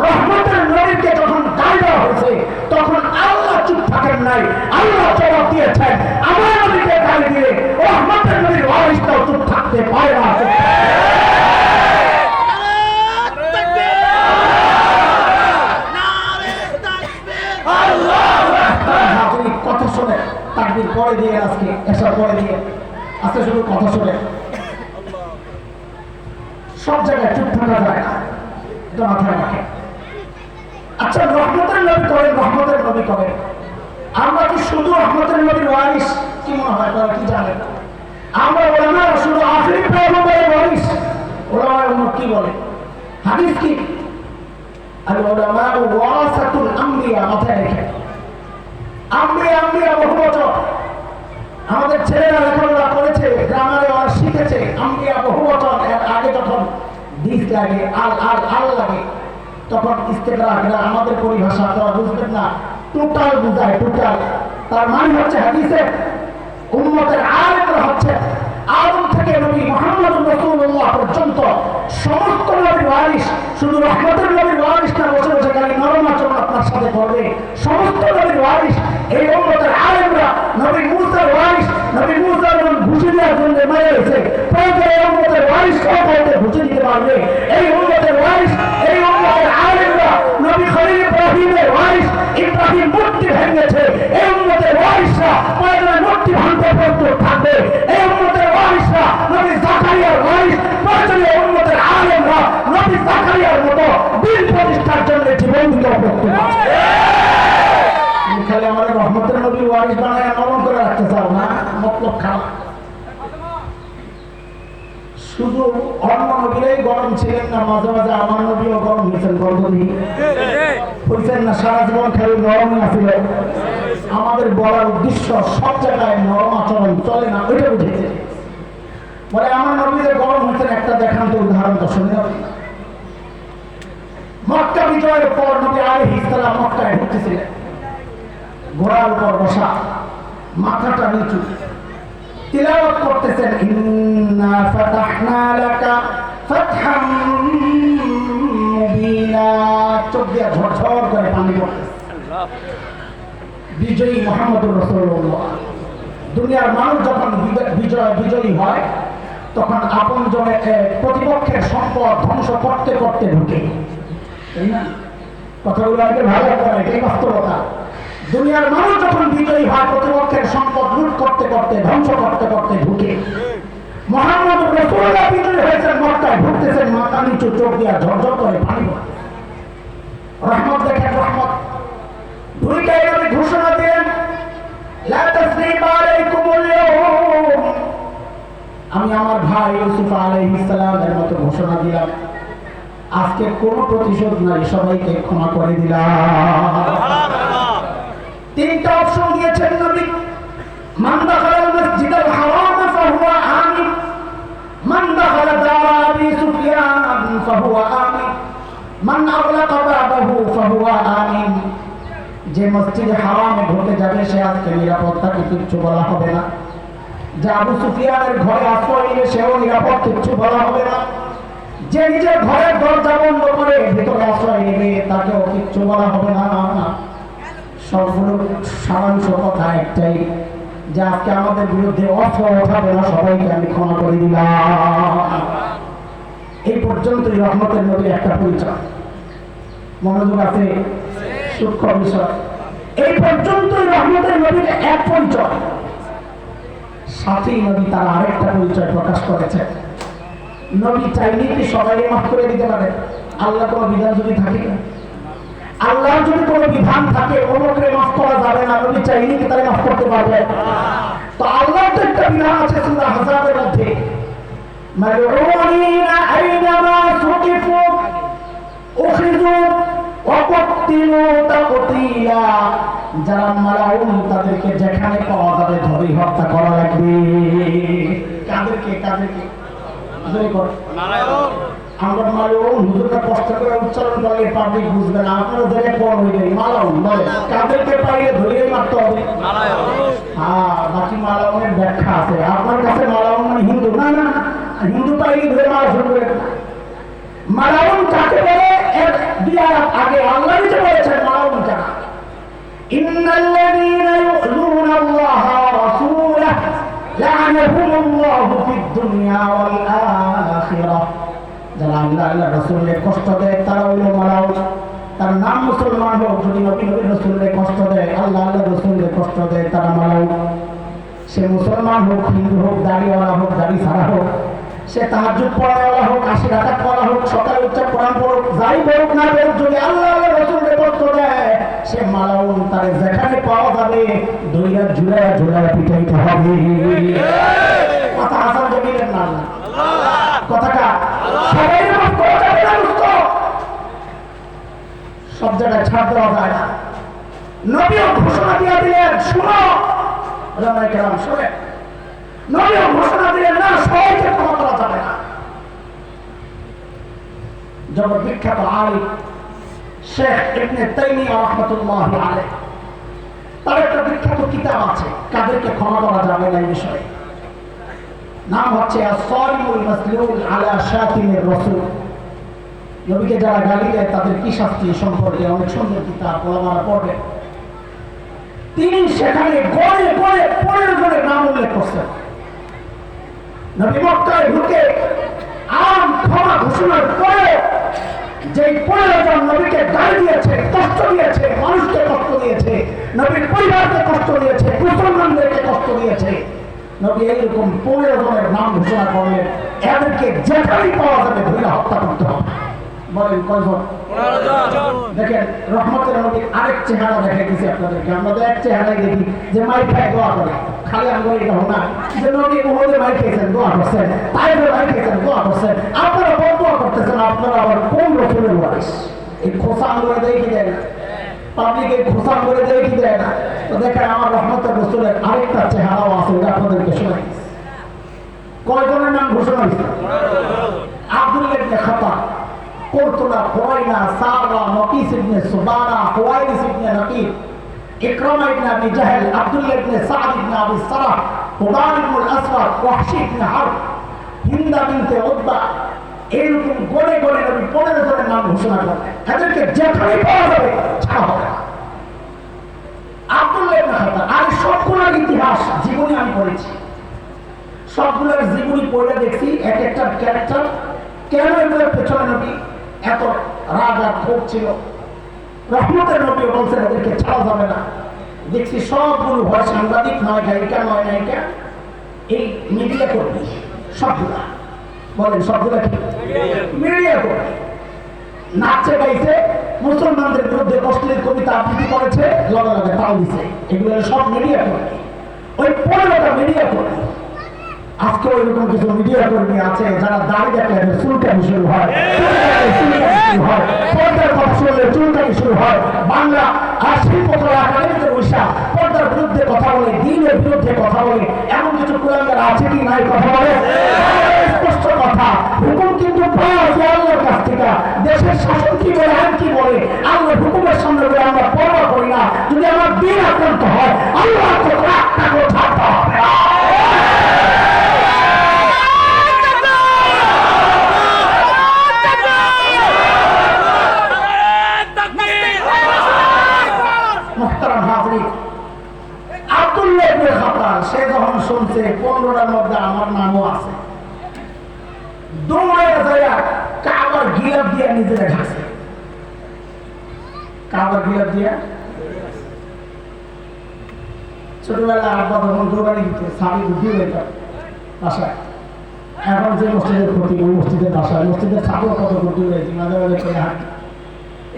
রহমতের নবীকে যখন গালি দেওয়া হয়েছে তখন আল্লাহ চুপ থাকেন নাই, আল্লাহ জবাব দিয়েছেন, আমার নবীকে গালি দিলে রহমতের নবীর ওয়ারিসটাও চুপ থাকতে পারে না। কথা শুনে তাকবীর পরে দিয়ে আজকে এসব পরে দিয়ে আজকে শুধু কথা শুনে সব জায়গায় চুপ থাকা যায় না, এটা মাথায় রাখে। আচ্ছা, রহমতের নবী করেন, রহমতের নবী করেন, আমরা কি শুধু রহমতের নবীর ওয়ারিস? কি মনে হয় তারা কি জানেন? আমরা ওলামা শুধু আখিরি পয়গম্বরের ওয়ারিস? ওলামার উম্মত কি বলে? হাদিস কি? আল উলামা ওয়ারাসাতুল আমবিয়া, মাথায় রেখে। আম্বিয়া বহুবচন। আমাদের ছেলেরা লেখাপড়া করেছে, গ্রামারে ওরা শিখেছে আম্বিয়া বহুবচন। এর আগে যখন দিস লাগে, আল লাগে, তখন ইস্তেকরার, আমাদের পরিভাষা আপনারা বুঝবেন না, টোটাল বুঝায়, টোটাল। তার মানে হচ্ছে হাদিসে উম্মতের আলেমরা হচ্ছে আদম থেকে নবী মুহাম্মদ রাসূলুল্লাহ পর্যন্ত সমস্ত নবীর ওয়ারিস। শুধু রহমতের নবীর ওয়ারিস না, বসে বসে খালি নরম আচরণ আপনার সাথে করবে, সমস্ত নবীর ওয়ারিস। এই উম্মতের আলেমরা নবী মুসার ওয়ারিস, নবী মুসা যখন ঘুষি দেওয়ার জন্য মেরে গেছে, প্রয়োজনে এই উম্মতের ওয়ারিস কাউকে ঘুষি দিতে পারবে। এই উম্মতের ওয়ারিস, এই উম্মতের আলেমরা নবী খলিল ইব্রাহিমের ওয়ারিস। ইব্রাহিম মূর্তি ভেঙেছে, এই উম্মতের ওয়ারিসরা প্রয়োজনে মূর্তি ভাঙতে প্রস্তুত থাকবে। এই উম্মতের ওয়ারিসরা নবী জাকারিয়ার ওয়ারিস, প্রয়োজনে উম্মতের আলেমরা নবী জাকারিয়ার মতো দিন প্রতিষ্ঠার জন্য জীবন দিতে প্রস্তুত আছে। খালি আমাদের রহমতের নবীর ওয়ারিস বানায় নরম করে রাখতে চাও না, মতলব খারাপ। শুধু অন্য নবীরাই গরম ছিলেন না, মাঝে মাঝে আমার নবীও গরম হয়েছেন, গর্ভবতী হয়েছেন না, সারা জীবন খালি নরমই আছিল। আমাদের বলার উদ্দেশ্য সব জায়গায় নরম আচরণ চলে না, ওইটা বুঝেছে। বলে আমার নবীদের গরম হয়েছেন, একটা দেখান তো উদাহরণ তো শুনে। মক্কা বিজয়ের পর নবী আলাইহিস সালাম মক্কায় ঢুকতেছিলেন, ঘোড়ার উপর বসা, মাথাটা নিচু, তিলাওয়াত করতেছেন, ইন্না ফাতাহনা লাকা ফাতহাম মুবিনা। চোখ দিয়ে ঝরঝর করে পানি পড়তেছে। বিজয়ী মুহাম্মদুর রাসূলুল্লাহ। দুনিয়ার মানুষ যখন বিজয়ী হয় তখন আপন জনের প্রতিপক্ষের সম্পদ ধ্বংস করতে করতে ঢুকে, তাই না? কথাগুলো আগে ভালো করে, এটাই বাস্তবতা। দুনিয়ার মানুষ যখন বিজয়ী হয় প্রতিপক্ষের সম্পদ লুট করতে করতে, ধ্বংস করতে করতে ঢুকে। মুহাম্মদ রাসূলুল্লাহ বিজয়ী হয়েছেন, মক্কায় ঢুকতেছেন, মাথা নিচু, চোখ দিয়া ঝরঝর করে পানি পড়ে। রহমত দেখেন, রহমত। দুইটাই নবী ঘোষণা দিলেন, লা তাসরিবা আলাইকুমুল ইয়াওম। আমি আমার ভাই ইউসুফ আলাইহিস সালামের মতো ঘোষণা দিলাম, আজকে কোনো প্রতিশোধ নাই, সবাইকে ক্ষমা করে দিলাম। তিনটা অপশন দিয়েছেন নবী। মান দাখালাল মসজিদাল হারাম ফাহুয়া আমিন, মান দাখালা দারা আবি সুফিয়ান ফাহুয়া আমিন, মান আগলাকা বাবাহু ফাহুয়া আমিন। যে মসজিদে হারামে ঢুকে যাবে সে আজকে নিরাপদ, তাকে কিচ্ছু বলা হবে না। যে আবু সুফিয়ানের ঘরে আশ্রয় নিবে সেও নিরাপদ, কিচ্ছু বলা হবে না। যে নিজের ঘরের দরজা বন্ধ করে ভিতরে আশ্রয় নেবে তাকেও কিচ্ছু বলা হবে না। সবগুলোর সারাংশ কথা একটাই, যে আজকে আমাদের বিরুদ্ধে অস্ত্র ওঠাবে না, সবাইকে আমি ক্ষমা করে দিলাম। এই পর্যন্তই রহমতের নবীর একটা পরিচয়। মনোযোগ আছে, সূক্ষ্ম বিষয়। এই পর্যন্তই রহমতের নবীর এক পরিচয়। সাথেই নবী তার আরেকটা পরিচয় প্রকাশ করেছে। নবী চাইলেই কি সবাই মাফ করে দিতে পারে? আল্লাহ কোনো বিধান যদি থাকে, আল্লাহর যদি কোনো বিধান থাকে অমুকরে মাফ করা যাবে না, নবী চাইলেই কি তারে মাফ করতে পারবে? তো আল্লাহর তো একটা বিধান আছে সূরা আহজাবের মধ্যে, মালউনিনা আইনামা সুকিফু উখিযু ওয়া কুতিলু তাকতীলা। যারা মালাউন তাদেরকে যেখানে পাওয়া যাবে ধরে হত্যা করা লাগবে। কাদেরকে? কাদেরকে? আমরা মালাউন হুজুরটা কষ্ট করে উচ্চারণ করলে পাবলিক বুঝবে না, আপনারা ধরে পড় হইবে মালাউন বলে কাদেরকে পাইলে ধরেই মারতে হবে। হ্যাঁ, বাকি মালাউনের ব্যাখ্যা আছে। আপনার কাছে মালাউন মানে হিন্দু, না না হিন্দু পাইলে ধরে মারা শুরু করে। মালাউন কাকে বলে এর দুই আয়াত আগে আল্লাহ নিজে বলেছেন মালাউন কাকে। ইন্নাল্লাযীনা ইউযুনা আল্লাহ ওয়া রাসূলাহু লা'নাহুমুল্লাহু ফিদ দুনিয়া ওয়াল আখিরাহ। যারা আল্লাহ আল্লাহ রাসূলের কষ্ট দেয় তারা হলো মালাউন। তার নাম মুসলমান হোক, যদি নবী রাসূলের কষ্ট দেয়, আল্লাহ আল্লাহ রাসূলের কষ্ট দেয়, তারা মালাউন। সে মুসলমান হোক, হিন্দু হোক, দাড়িওয়ালা হোক, দাড়ি ছাড়া হোক, সে তাহাজ্জুদ পড়াওয়ালা হোক, 80 রাকাত পড়া হোক, সকালে উচ্চ কোরআন পড়ুক, যাই পড়ুক না পড়ুক, যদি আল্লাহ আল্লাহ রাসূলের কষ্ট দেয় সে মালাউন। তারে যেখানে পাওয়া যাবে দুইটা ঝুলায় ঝুলায় পিটাইতে হবে। কথা হাসান জমিলেন না আল্লাহ কথাটা সবাই নামাজ পড়া যাবে না, বুঝতো সব জায়গায় ছাড় দেওয়া যায় না। নবীও ঘোষণা দিয়ে দিলেন, শুনো ওলামায়ে কেরাম শুনে, নবীও ঘোষণা দিলেন না সবাইকে ক্ষমা করা যাবে না। জগৎ বিখ্যাত আলিম শেখ ইবনে তাইমিয়া রাহমাতুল্লাহি আলাইহি, তার একটা বিখ্যাত কিতাব আছে কাদেরকে ক্ষমা করা যাবে না এই বিষয়ে। নাম হচ্ছে আস-সারিমুল মাসলুল আলা শাতিমির রাসূল। নবীকে যারা গালি দেয় তাদের কি শাস্তি সম্পর্কে অনেক সুন্দর কিতাব ওলামারা পড়বে। তিনি সেখানে গড়ে গড়ে 15 জনের নাম উল্লেখ করছেন। নবী মক্কায় ঢুকে আম ক্ষমা ঘোষণার পরে যে 15 জন নবীকে গালি দিয়েছে, কষ্ট দিয়েছে, মানুষকে কষ্ট দিয়েছে, নবীর পরিবারকে কষ্ট দিয়েছে, মুসলমানদেরকে কষ্ট দিয়েছে, নবী এইরকম 15 জনের নাম ঘোষণা করলেন। এদেরকে যেখানেই পাওয়া যাবে ধরে হত্যা করতে হবে। বলেন কয়জন? 15 জন। দেখেন রহমতের নবীর আরেক চেহারা দেখা গেছে আপনাদেরকে। আমাদের এক চেহারায় দেখি যে মাইক খায় দোয়া করে, খালি আমরা এটা না যে নবী উহুদে মাইক খেয়েছেন দোয়া করছেন, তাইফে মাইক খেয়েছেন দোয়া করছেন, আপনারা দোয়া করতেছেন, আপনারা আবার কোন রসুলের ওয়ারিস? এই খোসা আঙ্গুলে দেয় কি দেয় না? পাবলিক এই খোসা আঙ্গুলে দেয় কি দেয় না? তো দেখেন আমার রহমতের রসুলের আরেকটা চেহারাও আছে, ওটা আপনাদেরকে শোনাই। কয়জনের নাম ঘোষণা হয়েছে? আব্দুল্লাহ ইবনে খাতাব, কুরতুলা, হুরাইনা, সারা, নকিস ইবনে সুবানা, হুয়াইরিস ইবনে নকিব, ইকরামা ইবনে আবি জাহল, আব্দুল্লাহ ইবনে সাদ ইবনে আবি সারাহ, হুদান ইবনে আসওয়াদ, ওয়াহশী ইবনে হারব, হিন্দা বিনতে উতবা, এইরকম গড়ে গড়ে নবী 15 জনের নাম ঘোষণা করলেন। এদেরকে যেখানে পাওয়া যাবে ছাড়া হবে না। আব্দুল্লাহ ইবনে খাতাব, আর সবগুলোর ইতিহাস জীবনী আমি পড়েছি, সবগুলোর জীবনী পড়ে দেখছি এক একটা ক্যারেক্টার কেন এগুলোর পেছনে নবী এত রাগ আর ক্ষোভ ছিল। রহমতের নবী বলছেন এদেরকে ছাড়া যাবে না। দেখছি সবগুলো হয় সাংবাদিক, নয় গায়িকা, নয় নায়িকা, এই মিডিয়া কর্মী সবগুলা। বলেন সবগুলা কি? মিডিয়া কর্মী। নাচে গাইছে, মুসলমানদের বিরুদ্ধে অশ্লীল কবিতা আবৃত্তি করেছে, লগে লগে তাও দিছে, এগুলো সব মিডিয়া কর্মী। ওই 15টা মিডিয়া কর্মী। আজকে ওইরকম কিছু মিডিয়া কর্মী আছে যারা দাড়ি দেখলে চুলকানি শুরু হয়, পর্দার কথা শুনলে চুলকানি শুরু হয়, বাংলা আর শিল্পকলা একাডেমিতে বসা পর্দার বিরুদ্ধে কথা বলে, দ্বীনের বিরুদ্ধে কথা বলে, এমন কিছু কুলাঙ্গার আছে কি নাই কথা বলে? স্পষ্ট কথা, হুকুম কিন্তু পাওয়া যায় আল্লাহর কাছ থেকে। দেশের শাসন কি বলে আর কি বলে, আল্লাহর হুকুমের সামনে করে আমরা পরোয়া করি না। যদি আমার দিন আক্রান্ত হয় আল্লাহকে একটা করে ছাড়তে হবে। আব্দুল্লাহ ইবনে খাতাব সে যখন শুনছে 15টার মধ্যে আমার নামও আছে, দৌড়ে যায় কাবার গিলাফ দিয়ে নিজেরা ঢাকছে। কাবার গিলাফ দিয়ে ছোটবেলা আব্বা যখন দৌড়ানি দিত স্বামী বুদ্ধি হইত বাসায়। এখন যে মসজিদের ক্ষতি, ওই মসজিদের বাসায়, মসজিদের ছাদও কত বুদ্ধি হয়েছি, মাঝে মাঝে করে হাঁটি।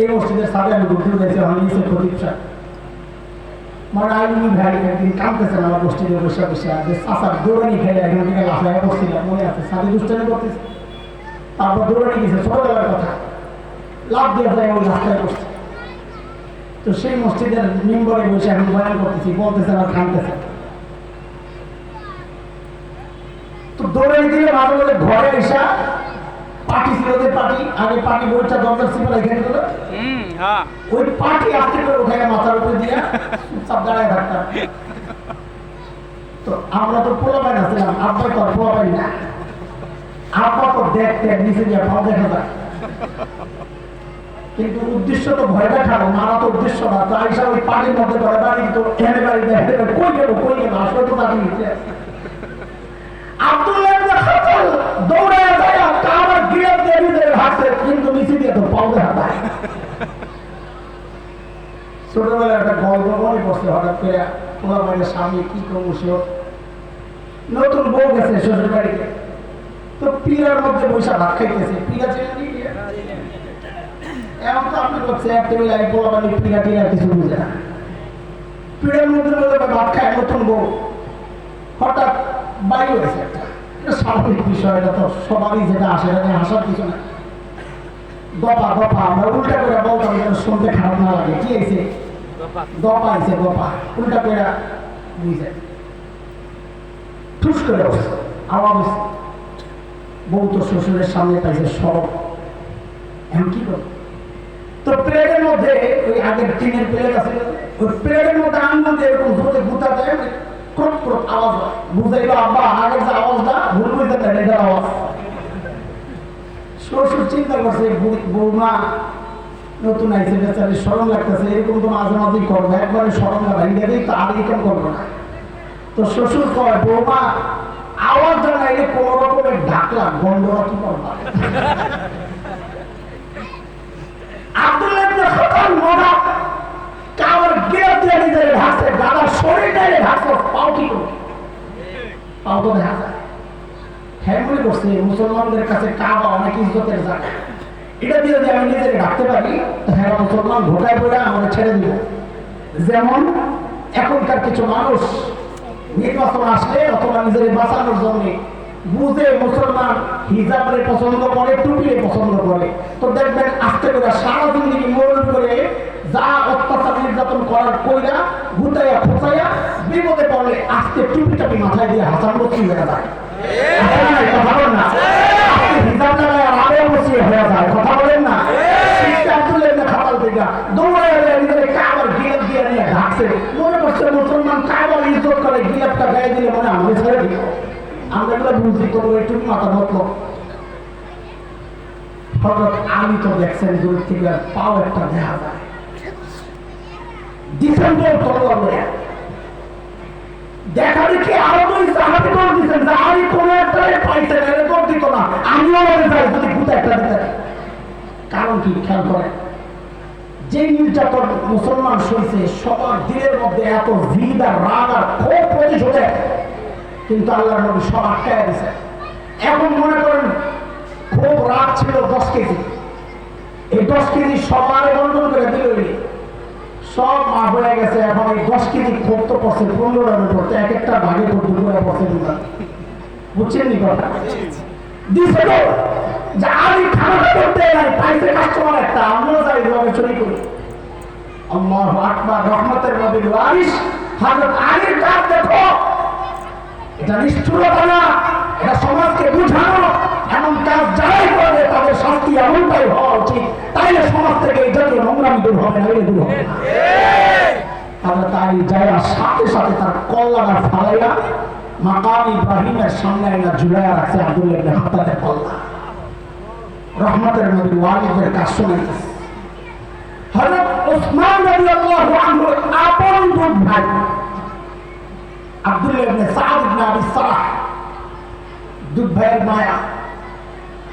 এই মসজিদের ছাদে আমি বুদ্ধি হয়েছি, আমি নিচে ক্ষতি মানে আইনি ভাই একদিন কাঁদতেছেন আমার গোষ্ঠীতে বসে বসে, যে চাষার দৌড়ানি খেলে এখান থেকে লাফায় বসছিলাম, মনে আছে সাদি দুষ্টানি করতেছে, তারপর দৌড়ানি গেছে ছোটবেলার কথা, লাভ দিয়ে যায় ওই রাস্তায় বসছে। তো সেই মসজিদের মেম্বরে বসে এখন বয়ান করতেছি, বলতেছেন আর কাঁদতেছেন। তো দৌড়ানি দিলে মাঝে মাঝে ঘরে এসা পাটি ছিল যে পাটি, আগে পাটি বইটা দরজার সিপারা এখানে গেল, ওই পাটি আস্তে করে উঠে মাথার উপরে দিয়ে চুপচাপ দাঁড়ায় থাকতাম। তো আমরা তো পোলা পাই না ছিলাম, আব্বা তো আর পোলা পাই না, আব্বা তো দেখতে নিচে গিয়ে ভাব দেখা যায়, কিন্তু উদ্দেশ্য তো ভয় দেখানো, মারা তো উদ্দেশ্য না। তো আইসা ওই পানির মধ্যে করে বাড়ি তো এনে বাড়ি দেখে কই গেল আসলে তো দাঁড়িয়ে নিচে আব্দুল্লাহ ইবনে খাতাল দৌড়ায় যায় কাবার গিরাত দিয়ে নিজের হাতে, কিন্তু নিচে দিয়ে তো পাও দেখা যায়। ছোটবেলায় একটা গল্প মনে পড়ছে, হঠাৎ করে পোলা ভাইয়ের সামনে কি করবো, সে নতুন বউ গেছে শ্বশুর বাড়িতে, তো পিড়ার মধ্যে বৈশা ভাত খাইতেছে, পিড়া চেনে এমন তো আপনি করছে এক টেবিল আগে পোলা বাড়ি পিড়া টিড়া কিছু বুঝে না, পিড়ার মধ্যে ভাত খায় নতুন বউ, হঠাৎ বায়ু হয়েছে একটা, এটা স্বাভাবিক বিষয়, এটা তো সবারই যেটা আসে এটা হাসার কিছু না। দপা দপা আমরা উল্টা করে বলতাম যেন শুনতে খারাপ না লাগে, কি হয়েছে দপা হয়েছে, দপা উল্টা করে বুঝে ঠুস করে আওয়াজ, বউ তো শ্বশুরের সামনে পাইছে সব, এমন কি করবো। তো প্লেটের মধ্যে ওই আগের টিনের প্লেট আছে, ওই প্লেটের মধ্যে আঙুল দিয়ে এরকম জোরে গুতা দেয়, ক্রপ ক্রপ আওয়াজ হয়, বুঝাইলো আব্বা আগের যে আওয়াজটা ভুল বুঝতে দেয় এটার আওয়াজ। শ্বশুর চিন্তা করছে বৌমা নতুন আইসে বেচারি স্মরণ লাগতেছে, এরকম তো মাঝে মাঝেই করবো, একবারে স্মরণটা ভেঙে দিই তো আর এরকম করবো না। তো শ্বশুর কয় বৌমা আওয়াজ জানাইলে কোন রকমের ঢাকলা গন্ডরা কি করবা। আব্দুল্লাহ ইবনে খাতাল মরা কাবার গিরাত দিয়ে নিজের ঢাকছে, গালার শরীর ডাইলে ঢাকছে, পাও কি করবে, পাও তো দেখা যায়। হ্যাঁ মনে করছে মুসলমানদের কাছে কাবা অনেক ইজ্জতের জায়গা, এটা দিয়ে যদি আমি নিজেকে ঢাকতে পারি হ্যাঁ মুসলমান ঢোকায় পড়ে আমাদের ছেড়ে দিব। যেমন এখনকার কিছু মানুষ নির্বাচন আসলে অথবা নিজের বাঁচানোর জন্য বুঝে মুসলমান হিজাবরে পছন্দ করে, টুপিরে পছন্দ করে, তো দেখবেন আস্তে করে সারা জিন্দগি মরণ করে যা অত্যাচার নির্যাতন করার কইরা গুতাইয়া খোঁচাইয়া বিপদে পড়লে আস্তে টুপি টাপি মাথায় দিয়ে হাসান বসি হয়ে যায়, কথা বলেন না, হিজাব লাগায় আর আরো বসি হয়ে যায়, কথা বলেন না। আব্দুল্লাহ ইবনে খাতাল থেকে দৌড়ায় নিজের কাবার গিলাপ দিয়ে নিয়ে ঢাকছে, মনে করছে মুসলমান কাবার ইজ্জত করে, গিলাপটা গায়ে দিলে মনে আমাদের ছেড়ে দিব, আমরা এগুলো বুঝি তো একটু মাথা মতল। হঠাৎ আমি তো দেখছেন দূর থেকে পাও একটা দেখা যায়, ডিসেম্বর তলোয়ার দেখা দেখি আরো দুই সাহাবী দৌড় দিচ্ছেন, যাহারই কোনো একটা পাইছেন এর দৌড় দিত না, আমিও মনে চাই যদি গুতা একটা দিতে। কারণ কি খেয়াল করেন, যে নির্যাতন মুসলমান সইছে সবার দিনের মধ্যে এত জিদ আর রাগ আর ক্ষোভ প্রতিশোধে, কিন্তু আল্লাহর নবী সব আটকায় দিয়েছে। এখন মনে করেন খুব রাগ ছিল 10 কেজি, এই 10 কেজি সবার বন্টন করে দিল, সব মাফ হয়ে গেছে। এখন এই 10 কেজি ক্ষোভ তো পড়ছে 15 পড়ছে, এক একটা ভাগে করে পড়ছে, বুঝছেন নি কথা দিছে যে আমি খানাটা করতে নাই, পাইছে কাস্টমার একটা, আমিও যাই ভাবে চুরি করি। আল্লাহু আকবার, রহমতের নবীর ওয়ারিস হযরত আলীর কাজ দেখো, এটা নিষ্ঠুরতা না, এটা সমাজকে বুঝানো, এমন কাজ যারাই করে তাদের শাস্তি এমনটাই হওয়া উচিত, তাইলে সমাজ থেকে এই জাতীয় নোংরামি দূর হবে না, দূর হবে না। তাহলে তাই যায় সাথে সাথে তার কল্লাটা ফালাইয়া মাকাম ইব্রাহিমের সামনে আইনা ঝুলাইয়া রাখছে আব্দুল্লাহ ইবনে খাতালের কল্লা। রহমতের নবী ওয়ালিদের কাজ শোনাইতেছে। হযরত ওসমান রাদিয়াল্লাহু আনহু আপন দুধ ভাই আব্দুল্লাহ ইবনে সাদ ইবনে আবি সালাহ, দুধ ভাইয়ের মায়া,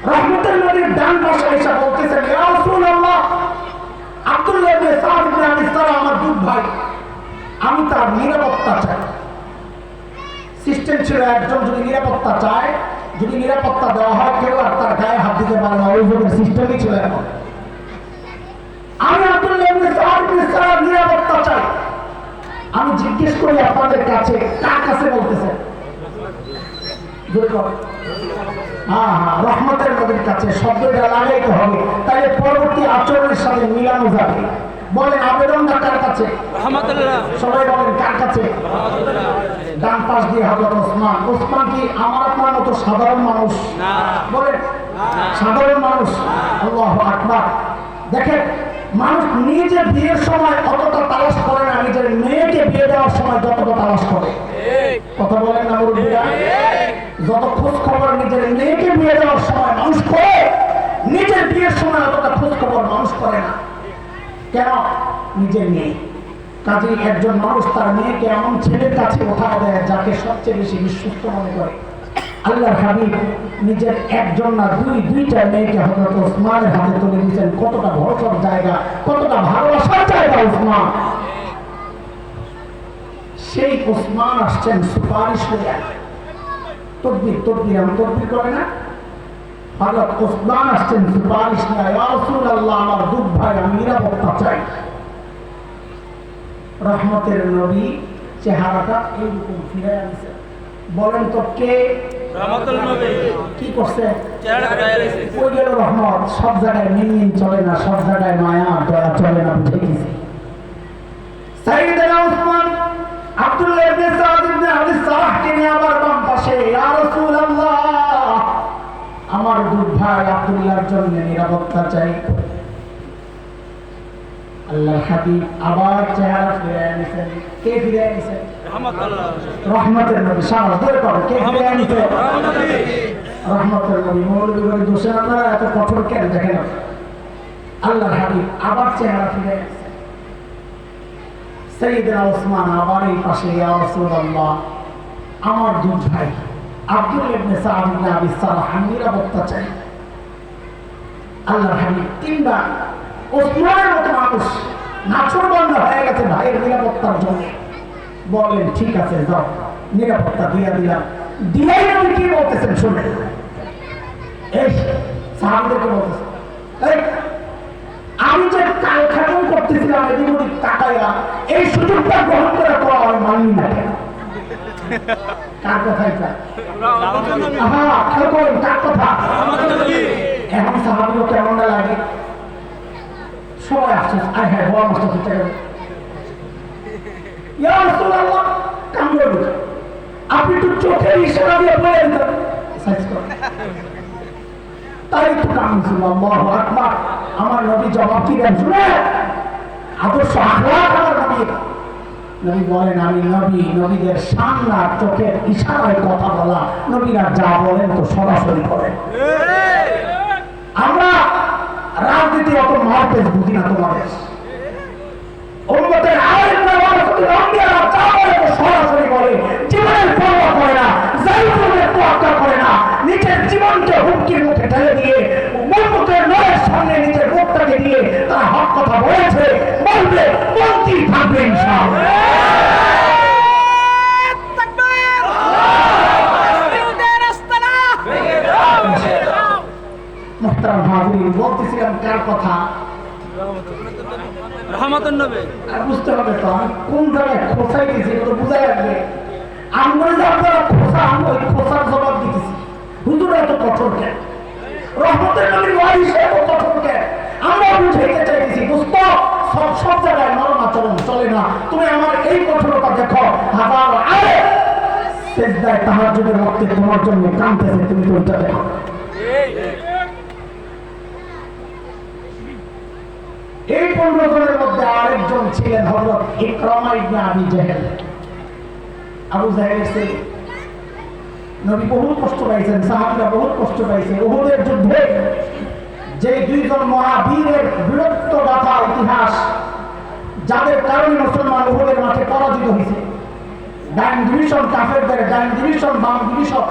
রহমতের নবীর ডান পাশে এসে বলতেছেন, ইয়া রাসূলুল্লাহ, আব্দুল্লাহ ইবনে সাদ ইবনে আবি সালাহ আমার দুধ ভাই, আমি তার নিরাপত্তা চাই। সিস্টেম ছিল একজন যদি নিরাপত্তা চায়, যদি নিরাপত্তা দেওয়া হয় কেউ আর তার গায়ে হাত দিতে পারে না, ওই যুগের সিস্টেমই ছিল এমন। আমি আব্দুল্লাহ ইবনে সাদ ইবনে সালাহ নিরাপত্তা চাই। আমি জিজ্ঞেস করি আপনাদের কাছে, কার কাছে বলতেছেন? হ্যাঁ হ্যাঁ, রহমতের নবীর কাছে শব্দটা লাগাইতে হবে, তাহলে পরবর্তী আচরণের সাথে মিলানো যাবে। বলেন আবেদনটা কার কাছে? সবাই বলেন কার কাছে? ডান পাশ দিয়ে হযরত ওসমান। ওসমান কি আমার আপনার মতো সাধারণ মানুষ? বলেন সাধারণ মানুষ। আল্লাহু আকবার। দেখেন, মানুষ নিজে বিয়ের সময় অতটা তালাশ করে না, নিজের মেয়েকে বিয়ে দেওয়ার সময় যতটা তালাশ করে। কথা বলেন না মুরব্বীরা? যত খোঁজ খবর নিজের মেয়েকে বিয়ে দেওয়ার সময় মানুষ করে, নিজের বিয়ের সময় অতটা খোঁজ খবর মানুষ করে না। কেন? নিজের মেয়ে। কাজে একজন মানুষ তার মেয়েকে এমন ছেলের কাছে উঠা দেয় যাকে সবচেয়ে বেশি বিশ্বস্ত মনে করে। আল্লাহর হাবিব নিজের একজন না দুইটা মেয়েকে হযরত ওসমানের হাতে তুলে দিয়েছেন। কতটা ভরসার জায়গা, কতটা ভালোবাসার জায়গা ওসমান। সেই ওসমান আসছেন সুপারিশ করে। তকবীর করে না? হযরত ওসমান আসছেন সুপারিশ নিয়ে, ইয়া রাসূলুল্লাহ, আমার দুধ ভাই, আমি নিরাপত্তা চাই। রহমতের নবী চেহারাটা এইরকম ফিরে আনছে। বলেন তো কে? রহমতুল নবী। কি করছে? ওই গেল রহমত। সব জায়গায় মিনমিন চলে না, সব জায়গায় মায়া দয়া চলে না, বুঝে গেছি। সাইয়েদনা ওসমান আব্দুল্লাহ ইবনে সাদ ইবনে আবি সালাহকে নিয়ে আবার বাম পাশে, ইয়া রাসূলুল্লাহ, আমার দুধ ভাই আব্দুল্লাহর জন্য নিরাপত্তা চাই। আল্লাহর হাবিব আবার চেহারা ফিরে আনছেন। কে ফিরে আনছেন? রহমতের নবী। সারা ধরে পড়ে, কে ফিরে আনছে? রহমতের নবী। মৌলভী বলে দোষে আপনারা এত কঠোর কেন? দেখেন, আল্লাহর হাবিব আবার চেহারা ফিরে আনছেন। সাইয়েদনা ওসমান আবার এই পাশে, ইয়া রাসূলুল্লাহ, আমার দুধ ভাই আব্দুল্লাহ ইবনে সাদ ইবনে আবি সালাহ নিরাপত্তা চাই। আল্লাহর হাবিব তিনবার। ওসমানের মতো মানুষ নাছোড়বান্দা হয়ে গেছে ভাইয়ের নিরাপত্তার জন্য। বলেন ঠিক আছে, যাও, নিরাপত্তা দিয়ে দিলাম। দিলাই নবী কি বলতেছেন শুনে? এই সাহাবীদেরকে বলতেছেন, এই আমি যে কাল খাটন করতেছিলাম এদিক ওদিক তাকাইয়া, এই সুযোগটা গ্রহণ করে তো আমি মানি না। কার কথা এটা? হ্যাঁ, খেয়াল করেন কার কথা। এখন সাহাবীও কেমন লাগে? সবাই আসছে, আয় হ্যাঁ বড় মাস্টার চেষ্টা করে, ইয়া রাসূলুল্লাহ, কামড়ে দিন, আপনি একটু চোখের ইশারা দিয়ে বলে দিতেন সাইজ করেন। তাই তো কামড়েছিল। আল্লাহু আকবার। আমার নবী জবাব কি দেন শুনে? আদর্শ আখলাক আমার নবী। নবী বলেন, আমি নবী, নবীদের সামনা চোখের ইশারায় কথা বলা, নবীরা যা বলেন তো সরাসরি করেন। আমরা রাজনীতি অত মারপেজ বুঝি না তোমাদের। উম্মতের আলেমরা ওয়ারাসাতুল আম্বিয়ারা যা বলে তো সরাসরি বলে, জীবনের পরোয়া করে না, জাইফুলের তোয়াক্কা করে না, নিজের জীবনকে হুমকির মুখে ঠেলে দিয়ে উম্মতের নয়ের সামনে নিজের মুখটাকে দিয়ে তারা হক কথা বলেছে, বলবে, বলতেই থাকবে ইনশাআল্লাহ। মুহতারাম হাজিরিন, বলতেছিলাম কার কথা? রহমতুল নবী। আর বুঝতে হবে তো আমি কোন জায়গায় খোঁচাই দিয়েছি, এটা তো বোঝা লাগবে। আমরা যে আপনারা খোঁচা, আমরা ওই খোঁচার জবাব দিতেছি। হুজুর এত কঠোর কেন? রহমতের নবীর ওয়ারিস এত কঠোর কেন? আমরা বুঝাইতে চাইতেছি, দোস্ত, সব জায়গায় নরম আচরণ চলে না। তুমি আমার এই কঠোরতা দেখো, হাজার আরে সেজদায় তাহাজ্জুদের ওয়াক্তে তোমার জন্য কাঁদতেছে, তুমি তো ওইটা দেখো। এই 15 জনের মধ্যে আরেকজন ছিলেন হযরত ইকরামা ইবনে আবি জাহেল। আবু জাহেলের ছেলে। নবী বহুত কষ্ট পাইছেন, সাহাবীরা বহুত কষ্ট পাইছে। উহুদের যুদ্ধে যে দুইজন মহাবীরের বীরত্ব গাথা ইতিহাস, যাদের কারণে মুসলমান উহুদের মাঠে পরাজিত হয়েছে। ডাইন ডিভিশন কাফেরদের, ডাইন ডিভিশন বাম ডিভিশন।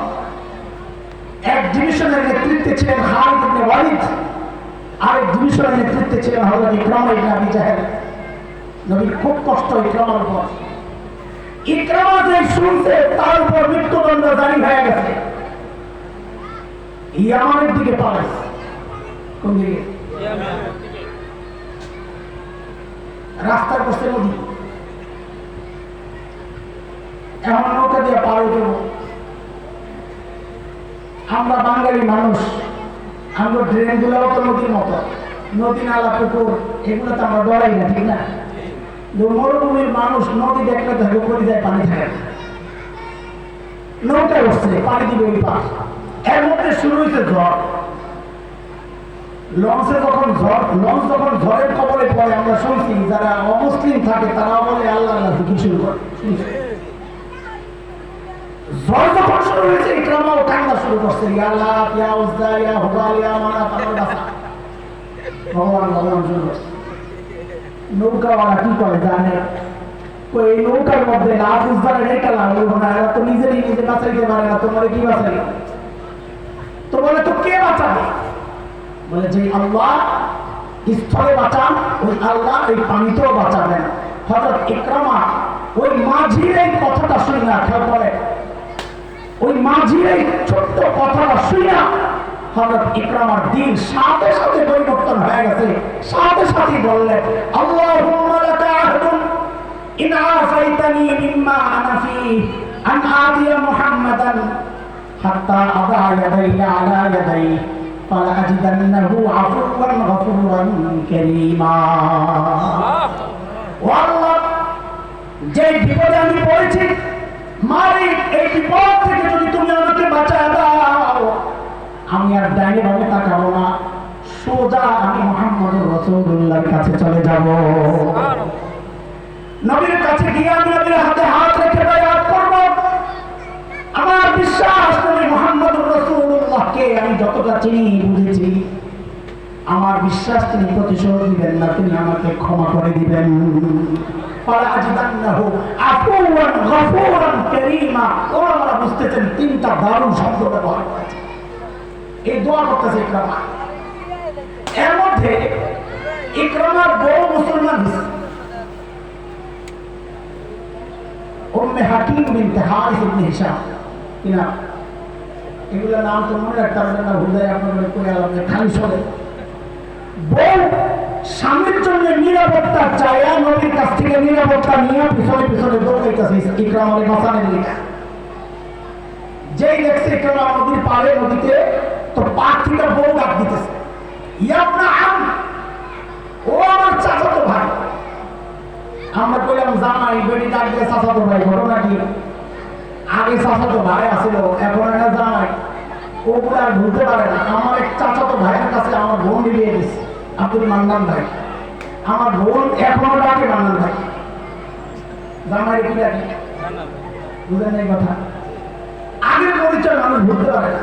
এক ডিভিশনের নেতৃত্বে ছিলেন খালিদ ইবনে ওয়ালিদ, আরেক ডিভিশনের নেতৃত্বে ছিলেন হযরত ইকরামা ইবনে আবি জাহেল। নবীর খুব কষ্ট ইকরামার উপর। ইকরামা যে শুনছে তার উপর মৃত্যুদণ্ড জারি হয়ে গেছে। ইয়ামানের দিকে পালাইছে। কোন দিকে? রাস্তার পাশে নদী। এমন নৌকা দিয়ে পার হইতে আমরা বাঙালি মানুষ, আমরা ড্রেন গুলাও তো নদীর মতো, নদী নালা পুকুর এগুলো তো আমরা ডরাই না, ঠিক না? মরুভূমির মানুষ নদী দেখলে তো উপরে যায়, পানি থাকে না। নৌকা উঠছে, পানি দিবে ওই পাশ, এর মধ্যে শুরু হয়েছে ঝড়। লঞ্চ যখন ঝড়ের কবলে পড়ে আমরা শুনছি যারা অমুসলিম থাকে তারা বলে আল্লাহ আল্লাহ কি শুরু করে। ঝড় যখন শুরু হয়েছে ইকরামাও কান্না শুরু করছে, ইয়া আল্লাহ ইয়া উজ্জা ইয়া হুবাল ইয়া মানাত আমার বাসা ভগবান ভগবান শুরু করছে। নৌকাওয়ালা কি করে জানে, ওই নৌকার মধ্যে না উজ্জারে রেখে লাগলো না, এরা তো নিজেরই নিজে বাঁচাইতে পারে না, তোমার কি বাঁচাই? তো বলে তো কে বাঁচাবে? বলে যে আল্লাহ স্থলে বাঁচান ওই আল্লাহ এই পানিতেও বাঁচাবেন। হযরত ইকরামা ওই মাঝির এই কথাটা শুনে না, খেয়াল করে ওই মাঝির এই ছোট্ট কথাটা শুনে হযরত ইকরামার দিন সাথে সাথে পরিবর্তন হয়ে গেছে। সাথে সাথে বললেন আল্লাহুম্মা লাকা আহদুন ইন আফাইতানি মিম্মা আনা ফীহি আন আতিয়া মুহাম্মাদান হাত্তা আদা ইয়াদাইয়া আলা ইয়াদাইহি ফালাজিদান্নাহু আফওয়ান গফুরান কারীমা। ও আল্লাহ, যে বিপদে আমি পড়েছি মালিক, এই বিপদ থেকে যদি তুমি আমাকে বাঁচায় দাও, আমি আর ডাইনে বামে তাকাবো না, সোজা আমি মুহাম্মদুর রাসূলুল্লাহর কাছে চলে যাব। নবীর কাছে গিয়ে আমি নবীর হাতে হাত রেখে বায়াত করব। আমার বিশ্বাস নবী মুহাম্মদুর রাসূলুল্লাহকে আমি যতটা চিনি বুঝেছি, আমার বিশ্বাস তিনি প্রতিশোধ দিবেন না, তিনি আমাকে ক্ষমা করে দিবেন। ফালাজিদান্নাহু আফওয়ান গফুরান কারীমা। ওরা বুঝতেছেন তিনটা দারুণ শব্দ ব্যবহার করেছে, এই দোয়া করতেছে ইকরামা। এর মধ্যে ইকরামার বড় মুসলমান উম্মে হাকিম বিনতে হারিস ইবনে হিশাম, কিনা এগুলা নাম তো মনে রাখতে হবে না, হুদায় আপনাদের কই আলাম খালি চলে। বউ স্বামীর জন্য নিরাপত্তা চায়া নবীর কাছ থেকে নিরাপত্তা নিয়ে পিছনে পিছনে দৌড়াইতেছে ইকরামাকে বাঁচানোর লিগে। যেই দেখছে ইকরামা নদীর পাড়ে নদীতে, তো পাড় থেকে বউ ডাক দিতেছে, ইয়া ইবনা আম, ও আমার চাচাতো ভাই। আমরা কইলাম জামাই, বেটি ডাক দিয়ে চাচাতো ভাই, ঘটনা কি? আগে চাচাতো ভাই আছিল, এখন একটা জামাই। ওগুলো আর ভুলতে পারে না। আমার এক চাচাতো ভাইয়ের কাছে আমার বোন বিয়ে দিচ্ছে, আব্দুল মান্নান ভাই। আমার বোন এখনো ডাকে মান্নান ভাই। জামাই কি ডাকে? বুঝেন এই কথা? আগের পরিচয় মানুষ ভুলতে পারে না।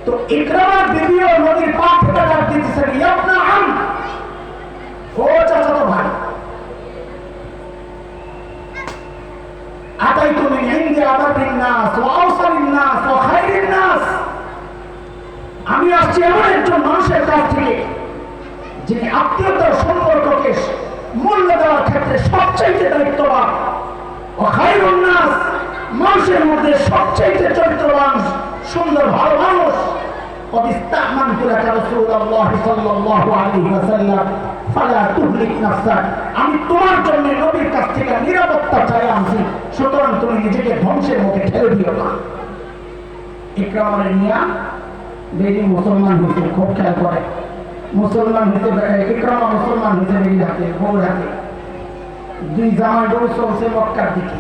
তো ইকরামার বিবিও নদীর পাড় থেকে ডাক দিতেছেন, ইয়া ইবনা আম, ও চাচাতো ভাই। আতাইতু মিন ইনদি আবাদিন নাস ওয়া আওসালিন নাস ওয়া খায়রিন নাস। আমি আসছি এমন একজন মানুষের কাছ থেকে যিনি আত্মীয়তার সম্পর্ককে মূল্য দেওয়ার ক্ষেত্রে সবচাইতে দায়িত্ববান। ওয়া খায়রুন নাস, মানুষের মধ্যে সবচাইতে চরিত্রবান সুন্দর ভালো মানুষ। ওয়াবিস্তাহমানতু লাকা রাসূলুল্লাহ সাল্লাল্লাহু আলাইহি ওয়াসাল্লাম ফালা তুহলিক নাফসাক। আমি তোমার জন্য নবীর কাছ থেকে নিরাপত্তা চাই আনছি, সুতরাং তুমি নিজেকে ধ্বংসের মুখে ঠেলে দিও না। ইকরামার নিয়া বেদি মুসলমান হইতে খুব খেয়াল করে, মুসলমান হইতে ইকরামা মুসলমান হইতে বেদি হাতে বউ হাতে দুই জামাই বউ চলছে মক্কার দিকে।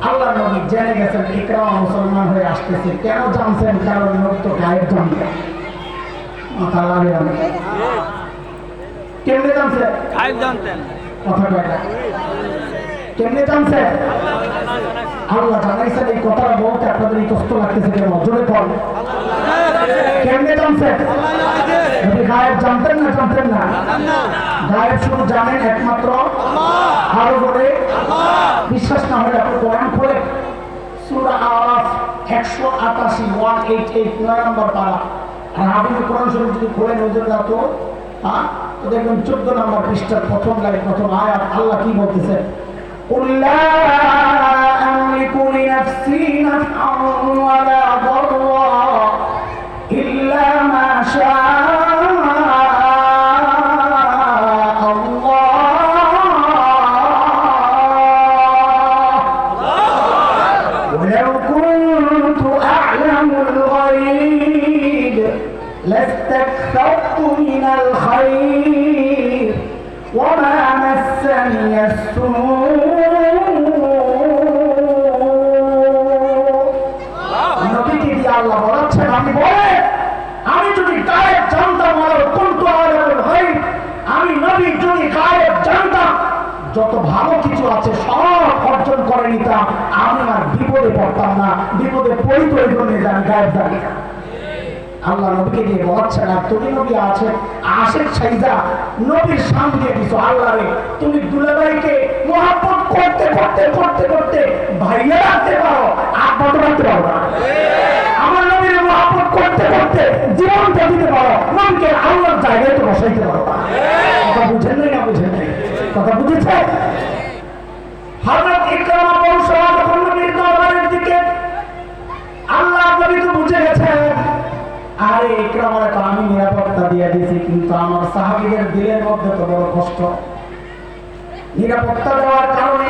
আল্লাহ নবী জেনে গেছেন ইকরামা মুসলমান হয়ে আসতেছে। কেন জানছেন? কারণ নবী তো গায়েব জানতেন। মাথা লাগে আমি কেমনে জানছেন? গায়েব জানতেন। কথা কয়টা কেমনে জানছেন? আল্লাহ জানাইছেন। এই কথাটা বলতে আপনাদের এই কষ্ট লাগতেছে কেন? জোরে পড়। কেমনে জানছেন? নবী গায়েব জানতেন না? জানতেন না? গায়েব শুধু জানেন একমাত্র আল্লাহ। আরো বলে বিশ্বাস না হলে আপনি কোরআন খোলে সূরা আরাফ 188 188 9 নম্বর পারা। আর আপনি কোরআন শরীফ যদি খোলেন ওজনটা তো তো দেখবেন 14 নম্বর পৃষ্ঠার প্রথম লাইন প্রথম আয়াত। আল্লাহ কি বলতেছেন? قل لا أملك لنفسي نفعا ولا ضرا إلا ما شاء ولو كنت أعلم الغيب لاستكثرت من الخير وما مسني السوء। নবীকে দিয়ে আল্লাহ বলেছেন, আমি বলে আমি যদি গায়েব জানতাম যত ভালো কিছু আছে সব অর্জন করে নিতাম, আমি আর বিপদে পড়তাম না। বিপদে পড়ি তো নিয়ে যান গায়েব থাকি না। আল্লাহ নবীকে দিয়ে বলাচ্ছেন, আর তুমি নবী আছে আশেক সাইজা নবীর সামনে কিছু আল্লাহ রে, তুমি দুলাভাইকে মহাব্বত করতে করতে করতে করতে ভাইয়া রাখতে পারো, আব্বা তো রাখতে পারো না। আমার নবীর মহাব্বত করতে করতে জীবনটা দিতে পারো, নবীকে আল্লাহর জায়গায় তো বসাইতে পারো না। কথা বুঝেন নাই না বুঝেন নাই? কথা বুঝেছে? হযরত ইকরামা বংশ যখন নবীর দরবারের দিকে, আল্লাহ নবী তো বুঝে গেছেন, আরে ইকরামার তো আমি নিরাপত্তা দিয়ে দিয়েছি, কিন্তু আমার সাহাবীদের দিলের মধ্যে তো বড় কষ্ট। নিরাপত্তা দেওয়ার কারণে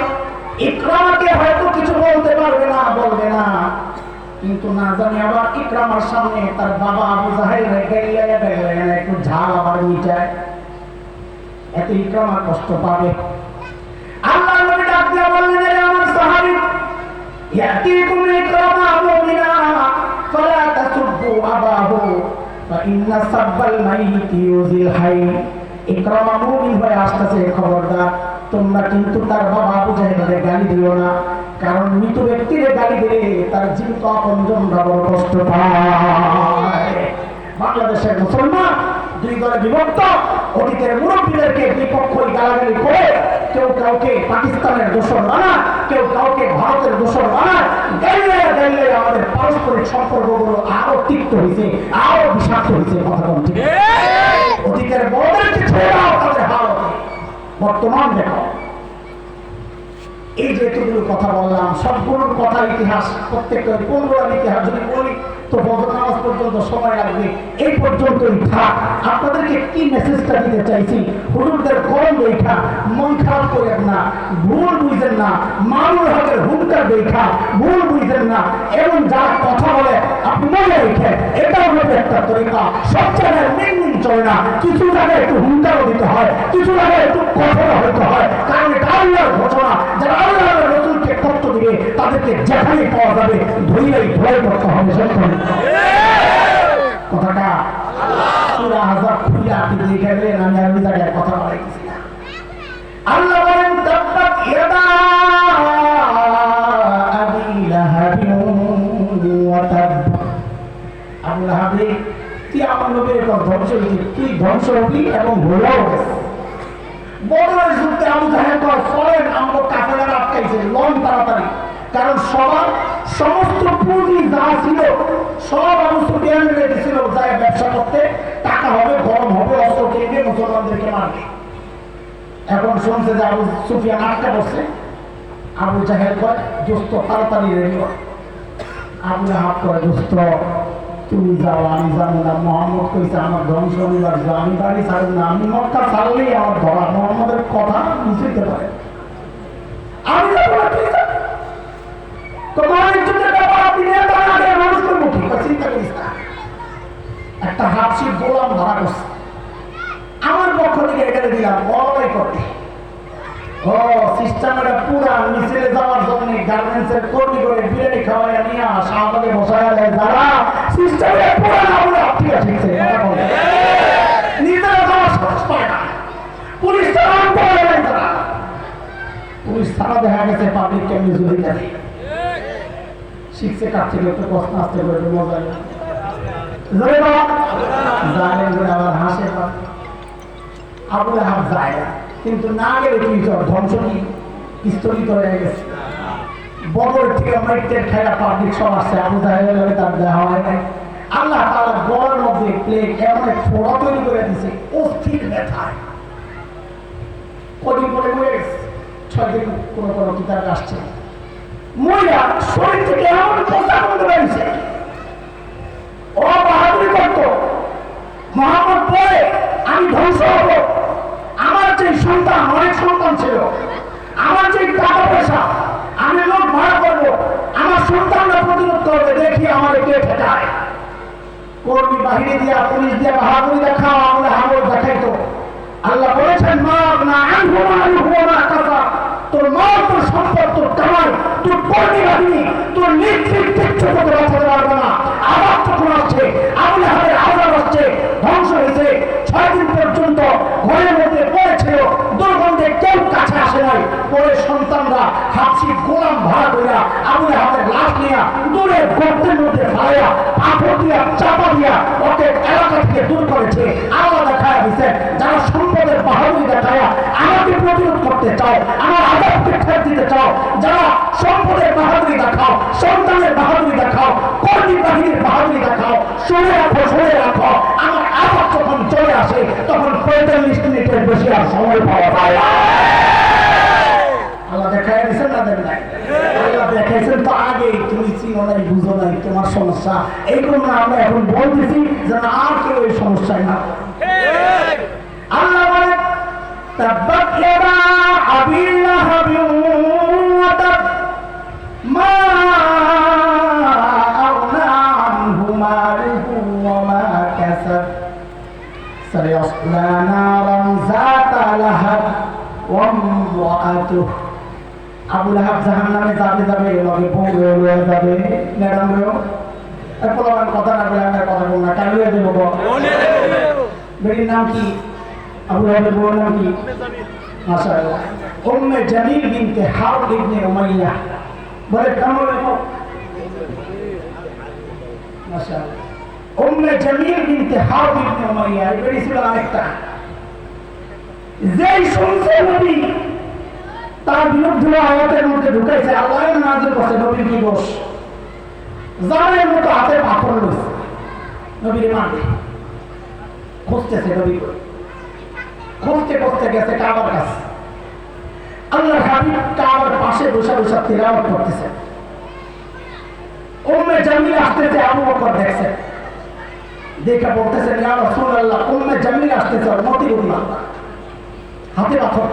ইকরামাকে হয়তো কিছু বলতে পারবে না, বলবে না, কিন্তু না জানি আবার ইকরামার সামনে তার বাবা আবু জাহেল একটু ঝাল আবার মিটায়, এত ইকরামা কষ্ট পাবে। আল্লাহ নবী ডাক দিয়ে বললেন, রে আমার সাহাবী, ইয়াতিকুম ইকরামা মুমিনা ফালা তাসুব্বু আবাহু ফাইন্না সাব্বাল মাইতি ইউজিল হাই। ইকরামা মুমিন হয়ে আসতেছে, খবরদার তোমরা কিন্তু তার বাবা আবু জাহেলকে গালি দিও না, কারণ মৃত ব্যক্তির গালি দিলে তার জীবিত আপনজনরা বড় কষ্ট পায়। বাংলাদেশের মুসলমান দুই দলে বিভক্ত, অতীতের মুরব্বীদেরকে দুই পক্ষই গালাগালি করে, কেউ কাউকে পাকিস্তানের দোষর বানায়, কেউ কাউকে ভারতের দোষর বানায়, গাইলে গাইলে আমাদের পারস্পরিক সম্পর্কগুলো আরো তিক্ত হয়েছে, আরো বিষাক্ত হয়েছে। কথা বলছি, অতীতের বড়দেরকে ছেড়ে দাও তাদের হালত। বর্তমান দেখো, এই যে এতগুলো কথা বললাম, সবগুলোর কথা ইতিহাস, প্রত্যেকটা 15টা ইতিহাস যদি বলি তো ফজর নামাজ পর্যন্ত সময় লাগবে। এই পর্যন্তই থাক। আপনাদেরকে কি মেসেজটা দিতে চাইছি, হুজুরদের গরম দেখা মন খারাপ করেন না, ভুল বুঝেন না, মামুল হকের হুঙ্কার দেখা ভুল বুঝেন না, এবং যারা কথা বলে আপনি মনে রেখেন, এটাও হলো একটা তরিকা। সব জায়গায় মিন চলে না, কিছু জায়গায় একটু হুঙ্কারও দিতে হয়, কিছু জায়গায় একটু কথাও হইতে হয়, কারণ এটা আল্লাহর ঘোষণা। যারা আল্লাহর রাসূলকে কষ্ট দিবে তাদেরকে যেখানে পাওয়া যাবে ধৈর্যই ধরে করতে হবে। কথাটা সূরা আহজাব খুলে আপনি দেখে গেলেন, আমি আর ওই জায়গায় কথা বলাইছি না। আল্লাহ বলেন, তাব্বাত ইয়াদা আবি লাহাবিন ওয়া তাব। আবু লাহাব, তুই আমার নবীর ধ্বংস হবি, তুই ধ্বংস হবি এবং হয়েও গেছে। বদরের যুদ্ধে আবু জাহেল কয়, ফরেন আমগো কাফেররা আটকাইছে, লন তাড়াতাড়ি, কারণ সবার সমস্ত পুঁজি যা ছিল সব আবু সুফিয়ানের রেডি ছিল, যায় ব্যবসা করতে, টাকা হবে, গরম হবে, অস্ত্র কিনবে, মুসলমানদেরকে মারবে। এখন শুনছে যে আবু সুফিয়ান আটকা বসে, আবু জাহেল কয়, দোস্ত তাড়াতাড়ি রেডি হয়। আবু লাহাব কয়, দোস্ত তুমি যাও, আমি জানো না, মোহাম্মদ কইছে আমার ধ্বংস হইবার, আমি বাড়ি ছাড়ব না, আমি মক্কা ছাড়লেই আমার ধরা, মোহাম্মদের কথা বুঝতে পারে, আমি যাবো না, তুই যাবি। তোমার ইজ্জতের ব্যাপার আপনি নেতা আগে মানুষ করবো কি, চিন্তা করিস না। একটা হাফসি গোলাম ধরা করছে, আমার পক্ষ থেকে এখানে দিলাম বড়াই করতে। ও সিস্টেমটা পুরা মিছিলে যাওয়ার জন্য গার্মেন্টসের কর্মী করে বিরিয়ানি খাওয়াইয়া নিয়ে শাহবাগে বসাইয়া দেয়, যারা সিস্টেমে পুরা না বলে ঠিক আছে নিজেরা যাওয়ার সাহস পায় না, পুলিশ তারা বলে নাই, তারা পুলিশ তারা দেখা গেছে পাবলিক কেমনি জুড়ে যায়, শিখছে কাছ থেকে একটু কষ্ট আসতে করে মজা জোরে বাবা জানেন যে আবার হাসে। আবু লাহাব যায় না, কিন্তু না গেলে কি ধ্বংস কি স্থগিত হয়ে গেছে। বদর থেকে মাইটের খেলা পাবলিক সব আসছে, আবু জাহেলের তার দেওয়া হয় নাই। আল্লাহ তাআলা গলার মধ্যে প্লেগ এমন এক ফোড়া তৈরি করে দিছে, অস্থির ব্যথায় কদিন পরে মরে গেছে। 6 দিন কোনো কোনো কিতাবে আসছে, মহিলা শরীর থেকে এমন পোশাক মধ্যে বেরিয়েছে, ও বাহাদুরি করত, মোহাম্মদ বলে আমি ধ্বংস হব, আমার যে সন্তান, অনেক সন্তান ছিল, আমার যে টাকা পয়সা, আমি লোক ভাড়া করবো, আমার সন্তানরা প্রতিরোধ করবে, দেখি আমার কে ঠেকায়। কর্মী বাহিনী দিয়া, পুলিশ দিয়া বাহাদুরি দেখাও, আমরা হামল দেখাইতো। আল্লাহ বলেছেন, মার না তোর মা, তোর সম্পদ, তোর কামাই, তোর কর্মী বাহিনী, তোর নেতৃত্ব বাঁচাতে পারবে না। আবার তখন আসছে, আবু লাহাবের আওয়াজ আসছে, ধ্বংস হয়েছে। 6 দিন পর্যন্ত ঘরের মধ্যে পড়েছিল, দুর্গন্ধে কেউ কাছে আসে নাই। হাবশি গোলাম ভাড়া কইরা আবু লাহাবের লাশ নিয়া দূরে গর্তের মধ্যে ফালাইয়া পাথর দিয়া চাপা দিয়া ওকে এলাকা থেকে দূর করেছে। আল্লাহ দেখায় দিচ্ছেন, যারা সম্পদের বাহাদুরি দেখায়া আমাকে প্রতিরোধ করতে চাও, আমার আযাবকে ঠেক দিতে চাও, যারা সম্পদের বাহাদুরি দেখাও, সন্তানের বাহাদুরি দেখাও, কর্মী বাহিনীর বাহাদুরি দেখাও, শুনে রাখো আমার আযাব যখন চলে আসে তখন 45 মিনিটের বেশি আর সময় পাওয়া যায় না। আল্লাহ দেখায় দিচ্ছেন না দেন নাই? আল্লাহ দেখাইছেন তো আগেই, তুমি চিনো নাই, বুঝো নাই, তোমার সমস্যা। এই জন্য আমরা এখন বলতেছি যেন আর কেউ এই সমস্যায় না। আল্লাহ বলে তাব্বাত ইয়াদা আবি লাহাবিন ওয়া তাব মা আগনা আনহু মালুহু ওয়া মা কাসাব সায়াসলা নারান যাতা লাহাব ওয়া ইমরাআতুহু। আবু লাহাব জাহান্নামে যাবে, লগে বউ লয়ে যাবে। ম্যাডাম রেও এরপর আমার কথা না বলে আমার কথা বল না, কালিয়ে দেবো গো। বেটির নাম কি? আবু লাহাবের বউর নাম কি? মাশাআল্লাহ, উম্মে জামিল বিনতে হারব ইবনে উমাইয়া। বলে কেমন লেখো? মাশাআল্লাহ, উম্মে জামিল বিনতে হারব ইবনে উমাইয়া। এই বেটি ছিল আরেকটা, যেই শুনছে নবী তার বিরুদ্ধে আয়াতের মধ্যে ঢুকাইছে, আল্লাহ নাযিল করছে নবীর কি দোষ। জানের মতো হাতে পাথর লইছে, নবীর মারবে, খুঁজতেছে নবী, খুঁজতে গেছে কাবার কাছে। আল্লাহর হাবিব কাবার পাশে বসে বসে তিলাওয়াত করতেছে। উম্মে জামিল আসতেছে, আবু বকর দেখছে, দেখে বলতেছেন ইয়া রাসূলুল্লাহ, উম্মে জামিল আসতেছে, মতিউল্লাহ হাতে পাথর।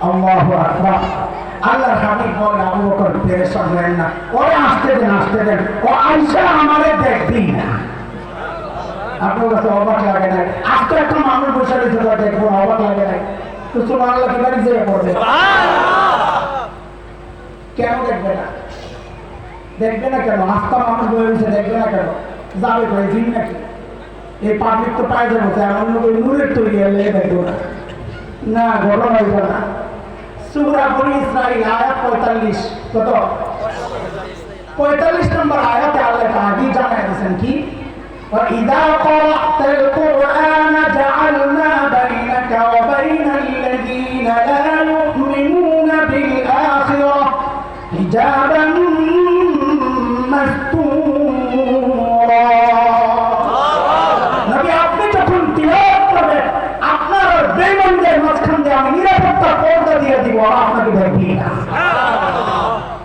আল্লাহু আকবার। আল্লাহর হাবিব বলেন আবু বকর পেরেশান হবেন না, ওরে আসতে দেন, ও আয়েশা আমারে দেখবি না। আপনার কাছে অবাক লাগে না? আজকে একটা মানুষ বসে রয়েছে, দেখবো অবাক লাগে না? তো সুবহানাল্লাহ কি বাড়ি যেয়ে পড়বে? কেন দেখবে না? দেখবে না কেন? আস্তা মানুষ বলে রয়েছে, দেখবে না কেন? যাবে করে দিন নাকি? এই পাবলিক তো পাই যাবো, এমন নূরের তৈরি হলে দেখবো না, না ঘটনা হইব না। সূরা বনী ইসরাঈল আয়াত 45, কত? 45 নম্বর আয়াতে আল্লাহ আগেই জানায় দিয়েছেন কি, وَإِذَا قَرَأْتَ الْقُرْآنَ جَعَلْنَا بَيْنَكَ وَبَيْنَ الَّذِينَ لَا يُؤْمِنُونَ بِالْآخِرَةِ حِجَابًا مَسْتُورًا। নবী আপনি যখন তিলাওয়াত করবেন, আপনার বেঈমানদের মাঝখান দিয়ে আমি নিরাপত্তা পর্দা দিয়ে দিব, আর আপনাকে দেখবি না।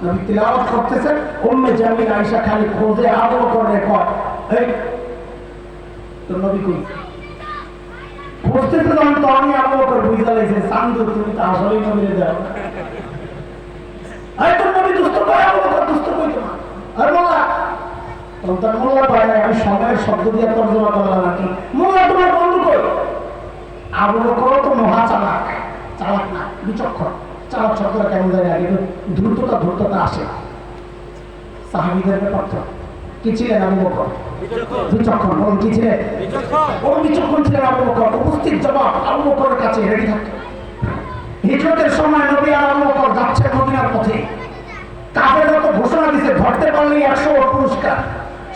নবী তিলাওয়াত করতেছেন, উম্মে জামিল আয়েশা খালি খোঁজে আবু বকরের কয়, এই তো নবী কই? খুঁজতেছে যখন তখনই আবু বকর বুঝা লাগছে, সান্দু তুমি তো আসলেই নবীরে দাও। আরে তোর নবী দুষ্ট কয়, আবু বকর দুষ্ট কই তোমার? আর মোল্লা তোর মোল্লা পায় না, আমি সময়ের শব্দ দিয়ে তর্জমা করলাম নাকি? মোল্লা তোমার বন্ধু কই? আবু বকর তো মহা চালাক, চালাক না বিচক্ষণ। চালাক শব্দটা কেমন যায় আগে? ধূর্ততা আসে। সাহাবীদের ব্যাপার কি ছিলেন আবু বকর? বিচক্ষণ। বলুন কি ছিলেন? বিচক্ষণ ছিলেন আবু বকর। উপস্থিত জবাব আবু বকরের কাছে রেডি থাকতো। হিজরতের সময় নবী আর আবু বকর যাচ্ছে মদিনার পথে, কাফেররা তো ঘোষণা দিয়েছে ধরতে পারলেই 100 পুরস্কার।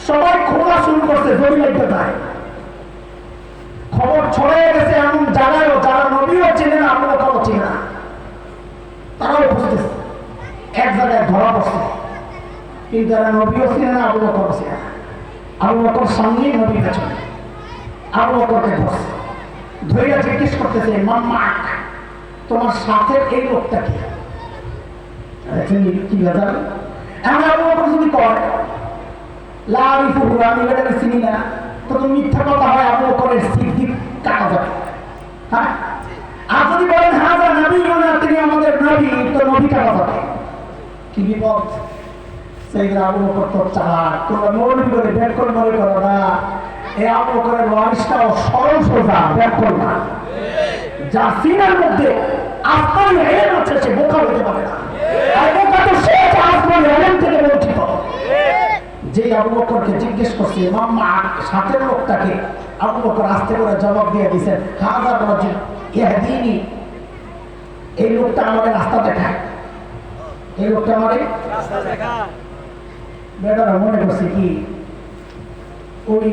সবাই খোঁজা শুরু করছে, জড়ি লাগতে দেয়। খবর ছড়িয়ে গেছে এমন জায়গায়ও যারা নবীও চেনে না, আবু বকরও চেনে না, তারাও বুঝতেছে এক জায়গায় ধরা পড়ছে। কিন্তু যারা নবীও চেনে না, আবু বকরও চেনে না। আবু বকর সামনে, নবী পেছনে। আবু বকরকে ধরছে, ধৈর্য জিজ্ঞেস করতেছে, মাম্মাক তোমার সাথে এই লোকটা কি? কি ব্যাপার? এমন আবু বকর যদি কয় লা আরিফুহু, আমি এটাকে চিনি না, তো মিথ্যা কথা হয়, আবু বকরের সিদ্দিক কাটা যাবে। হ্যাঁ, আর যদি বলেন হাজা নবী না, তিনি আমাদের নবী, তো নবী কাটা যাবে। কি বিপদ! সেই আবু বকর তো চালাক, তোমরা মৌলবি করে বের করে মনে করো না। এই আবু বকরের ওয়ারিসটাও সরল সোজা, বের করো না। যা সিনার মধ্যে আসমানি এলেম আছে, সে বোকা হতে পারে না। আর বোকা তো সে আসমানি এলেম থেকে বঞ্চিত। যে আবু বকরকে জিজ্ঞেস করছে মাম্মা সাথের লোকটাকে, আবু বকর আস্তে করে জবাব দিয়ে দিয়েছেন, হাজার রাজুল ইয়াহদিনি, এই লোকটা আমাদের রাস্তা দেখায়। এই লোকটা মানে বেটারা মনে করছে কি ওই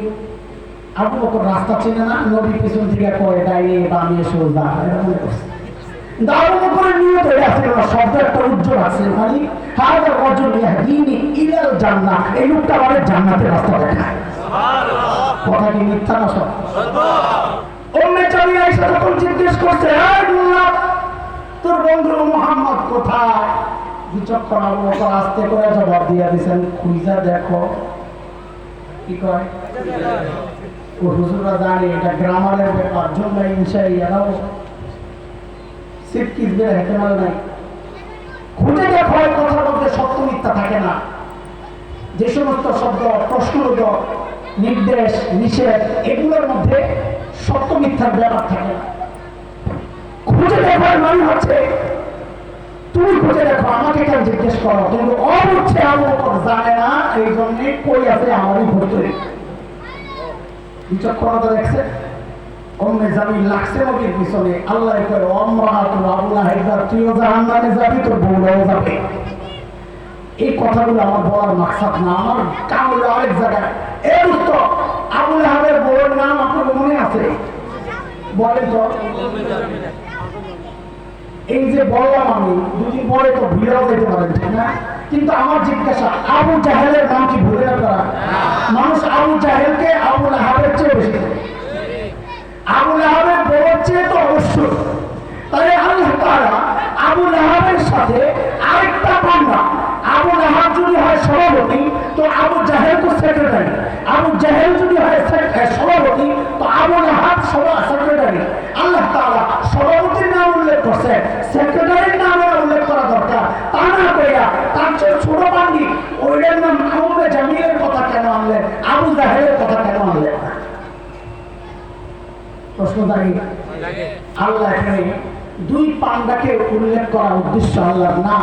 আবু বকর রাস্তা চেনে না, নবী পিছন থেকে কয় ডাইনে বামে সোজা, এটা মনে করছে। আবু বকরের নিয়ত হয়ে আছে শব্দ একটা উজ্জ্বল আছে, মানে হাজার রজুল ইয়াহদিনি ইলাল জান্নাহ, এই লোকটা আমাদের জান্নাতের রাস্তা দেখায়। কথা কি মিথ্যা না সব? উম্মে জামিলা এসে তখন জিজ্ঞেস করছে, আল্লাহ তোর বন্ধু মুহাম্মদ কোথায়? বিচক্ষণ আবু বকর আস্তে করে জবাব দিয়ে দিয়েছেন, খুঁজা দেখো। কি কয়? ও হুজুররা জানে এটা গ্রামারের ব্যাপার, জুমলা ইনশাই এরাও সিটকিসদের হেতেমাল নাই। খুঁজে দেখো, কথার মধ্যে সত্য মিথ্যা থাকে না। যে সমস্ত শব্দ প্রশ্নবোধক, নির্দেশ, নিষেধ, এগুলোর মধ্যে সত্য মিথ্যার ব্যাপার থাকে না। খুঁজে দেখার মানে হচ্ছে তুমি খুঁজে দেখো, আমাকে কেন জিজ্ঞেস করো? কিন্তু অবুঝছে আবু বকর জানে না, এই জন্য কই আছে আমারই ভর্তি। বিচক্ষণতা দেখছে। উম্মে জামিল লাগছে নবীর পিছনে, আল্লাহ কয় ওমরাতুল আবু লাহাব তুইও জাহান্নামে যাবি, তোর বউরাও যাবে। এই কথাগুলো আমার বলার মাকসাদ না, আমার কাম হলো আরেক জায়গায়। এই দোস্ত, আবু লাহাবের বউয়ের নাম আপনার মনে আছে? বলেন তো। এই যে বললাম আমি, দুদিন পরে তো ভুলেও যেতে পারেন, ঠিক না? কিন্তু আমার জিজ্ঞাসা, আবু জাহেলের নাম কি ভুলে আপনারা? মানুষ আবু জাহেলকে আবু লাহাবের চেয়ে বেশি, আবু লাহাবের বউয়ের চেয়ে তো অবশ্যই। তাহলে আল্লাহ তাআলা আবু লাহাবের সাথে আরেকটা বান্দা, আবু লাহাব যদি হয় সভাপতি তো আবু জাহেল তো সেক্রেটারি, আবু জাহেল যদি হয় সভাপতি তো আবু লাহাব সেক্রেটারি। আল্লাহ তাআলা সভাপতির নাম উল্লেখ করছে, সেক্রেটারির নামে উল্লেখ করা দরকার। তা না কইরা তার চেয়ে ছোট বান্দি ওইটার নাম উম্মে জামিলের কথা কেন আনলেন, আবু জাহেলের কথা কেন আনলেন? প্রশ্ন দাঁড়িয়ে আল্লাহ এখানে দুই পান্ডাকে উল্লেখ করার উদ্দেশ্য আল্লাহ না,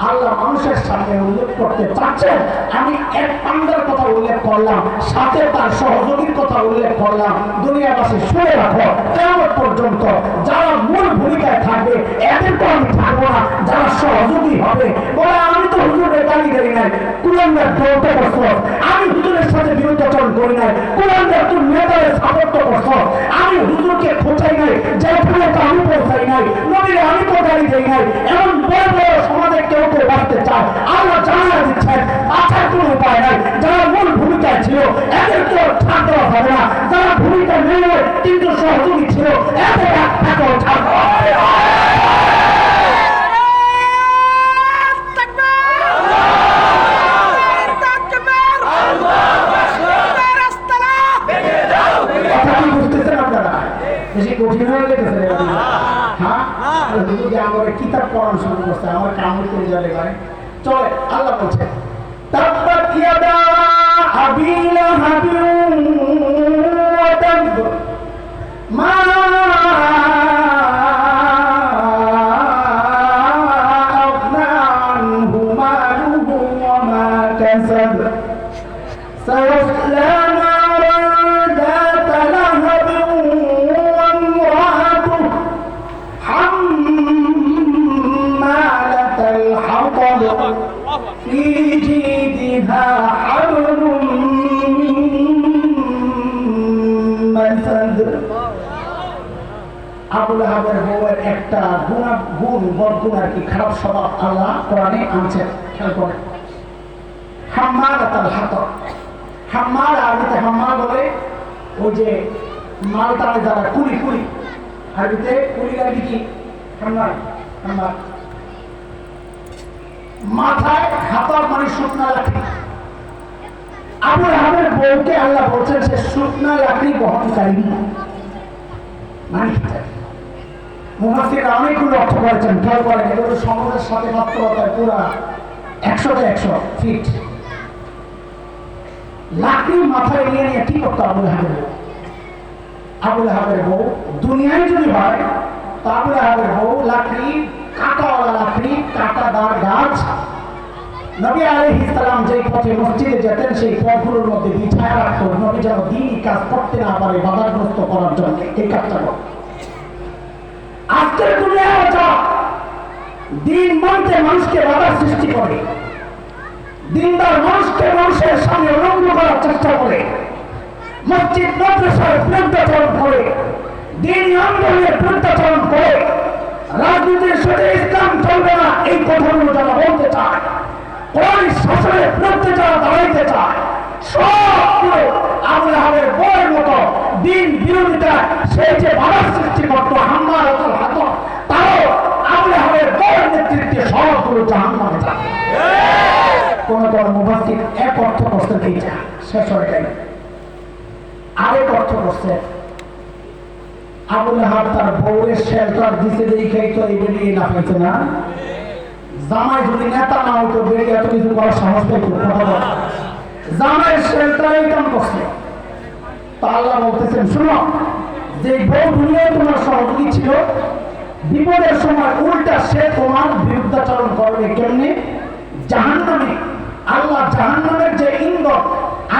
আল্লাহ মানুষের সামনে উল্লেখ করতে চাচ্ছেন। আমি এক পান্ডার কথা উল্লেখ করলাম, সাথে তার সহযোগীর কথা উল্লেখ করলাম। দুনিয়াবাসী শুনে রাখো, কিয়ামত পর্যন্ত যারা মূল ভূমিকায় থাকবে এদের তো আমি থাকবো না, যারা সহযোগী হবে। বলে আমি তো হুজুরের গালি দেই নাই, কুলাঙ্গার দৌড়তে করছো, আমি হুজুরের সাথে বিরুদ্ধাচরণ করি নাই, কুলাঙ্গার তুই নেতারে সাপোর্ট করছো, আমি হুজুরকে খোঁচাই নাই, যেখানে তো আমি পৌঁছাই নাই, নবীরে আমি তো গালি দেই নাই। এমন বড় বড় সমাজে কেউ কেউ বাঁচতে চায়, আল্লাহ জানা দিচ্ছেন বাঁচার কোনো উপায় নাই। যারা মূল ভূমিকায় ছিল এদেরকে ছাড় দেওয়া হবে না, যারা ভূমিকা নেই কিন্তু সহযোগী ছিল এদের একটাকেও ছাড় দেওয়া হবে না। কিতাব পড়ানো শুরু করছে, আমার কামড় করে যাবে ভাই। চলে আল্লাহ বলছে তাব্বাত ইয়াদা আবি লাহাবিন ওয়া তাব মা আগনা আনহু মালুহু ওয়া মা কাসাব সায়াসলা নারান যাতা লাহাবিন ওয়া ইমরাতুহু হাম্মালাতাল হাতাব ফি জিদিহা হাবলুম মিন মাসাদ। আবু লাহাবের বউয়ের একটা বদগুণ আর কি, খারাপ স্বভাব আল্লাহ কোরআনে আনছেন, খেয়াল করেন। হাম্মালাতাল হাতাব, হাম্মাল আরবিতে হাম্মাল বলে ওই যে মাল টানে যারা, কুলি, কুলি আরবিতে কুলি আরবি কি? হাম্মাল। হাম্মাল মাথায় হাতার মানে শুকনা লাকড়ি। আবু লাহাবের বউকে আল্লাহ বলছেন সে শুকনা লাকড়ি বহনকারী। মানে মুফাসসিররা অনেকগুলো অর্থ করেছেন, খেয়াল করেন। এগুলো সমাজের সাথে মাত্রতায় পুরা 100তে 100 ফিট লাকড়ি মাথায় নিয়ে নিয়ে কি করতো আবু লাহাবের বউ? আবু লাহাবের বউ দুনিয়ায় যদি হয় তো আবু লাহাবের বউ লাকড়ি, কাঁটাওয়ালা লাকড়ি, কাঁটাদার গাছ। নবী আলাইহিস সালাম যেই পথে মসজিদে যেতেন সেই পথগুলোর মধ্যে বিছায়া রাখতো, নবী যেন দ্বীনি কাজ করতে না পারে বাধাগ্রস্ত করার জন্য এই কাজটা করত। আজকের দুনিয়ায় যা দিন মানতে মানুষকে বাধা সৃষ্টি করে, দিনদার মানুষকে মানুষের সামনে উলঙ্গ করার চেষ্টা করে, মসজিদ মাদ্রাসার বিরুদ্ধাচরণ করে, দিনী আন্দোলনের বিরুদ্ধাচরণ করে, রাজনীতির সাথে ইসলাম চলবে না এই কথাগুলো যারা বলতে চায়, কোরআন শাসনের বিরুদ্ধে যারা দাঁড়াইতে চায়, সবগুলো আবু লাহাবের বউয়ের মতো দিন বিরোধিতা সে যে বাধার সৃষ্টি করতো হাম্মার হাত, তারও আবু লাহাবের বউয়ের নেতৃত্বে সবগুলো জাহান্নামে যাবে। কোন কোন মুফাসসির এক অর্থ করতে দিয়েছে, শেষ হয়ে গেল। আরেক অর্থ করছে আবু লাহাব তার বউয়ের শেল্টার দিতে দেখেই তো এই বেরিয়ে না পাইতো না। জামাই যদি নেতা না হইতো বেরিয়ে এত কিছু করার সাহস পাইতো কথা, জামাইয়ের শেল্টারে কাম করছে। তো আল্লাহ বলতেছেন শুনো, যে বউ দুনিয়ায় তোমার সহযোগী ছিল, বিপদের সময় উল্টা সে তোমার বিরুদ্ধাচরণ করবে কেমনে? জাহান্নামে। আল্লাহ জাহান্নামের যে ইন্ধন,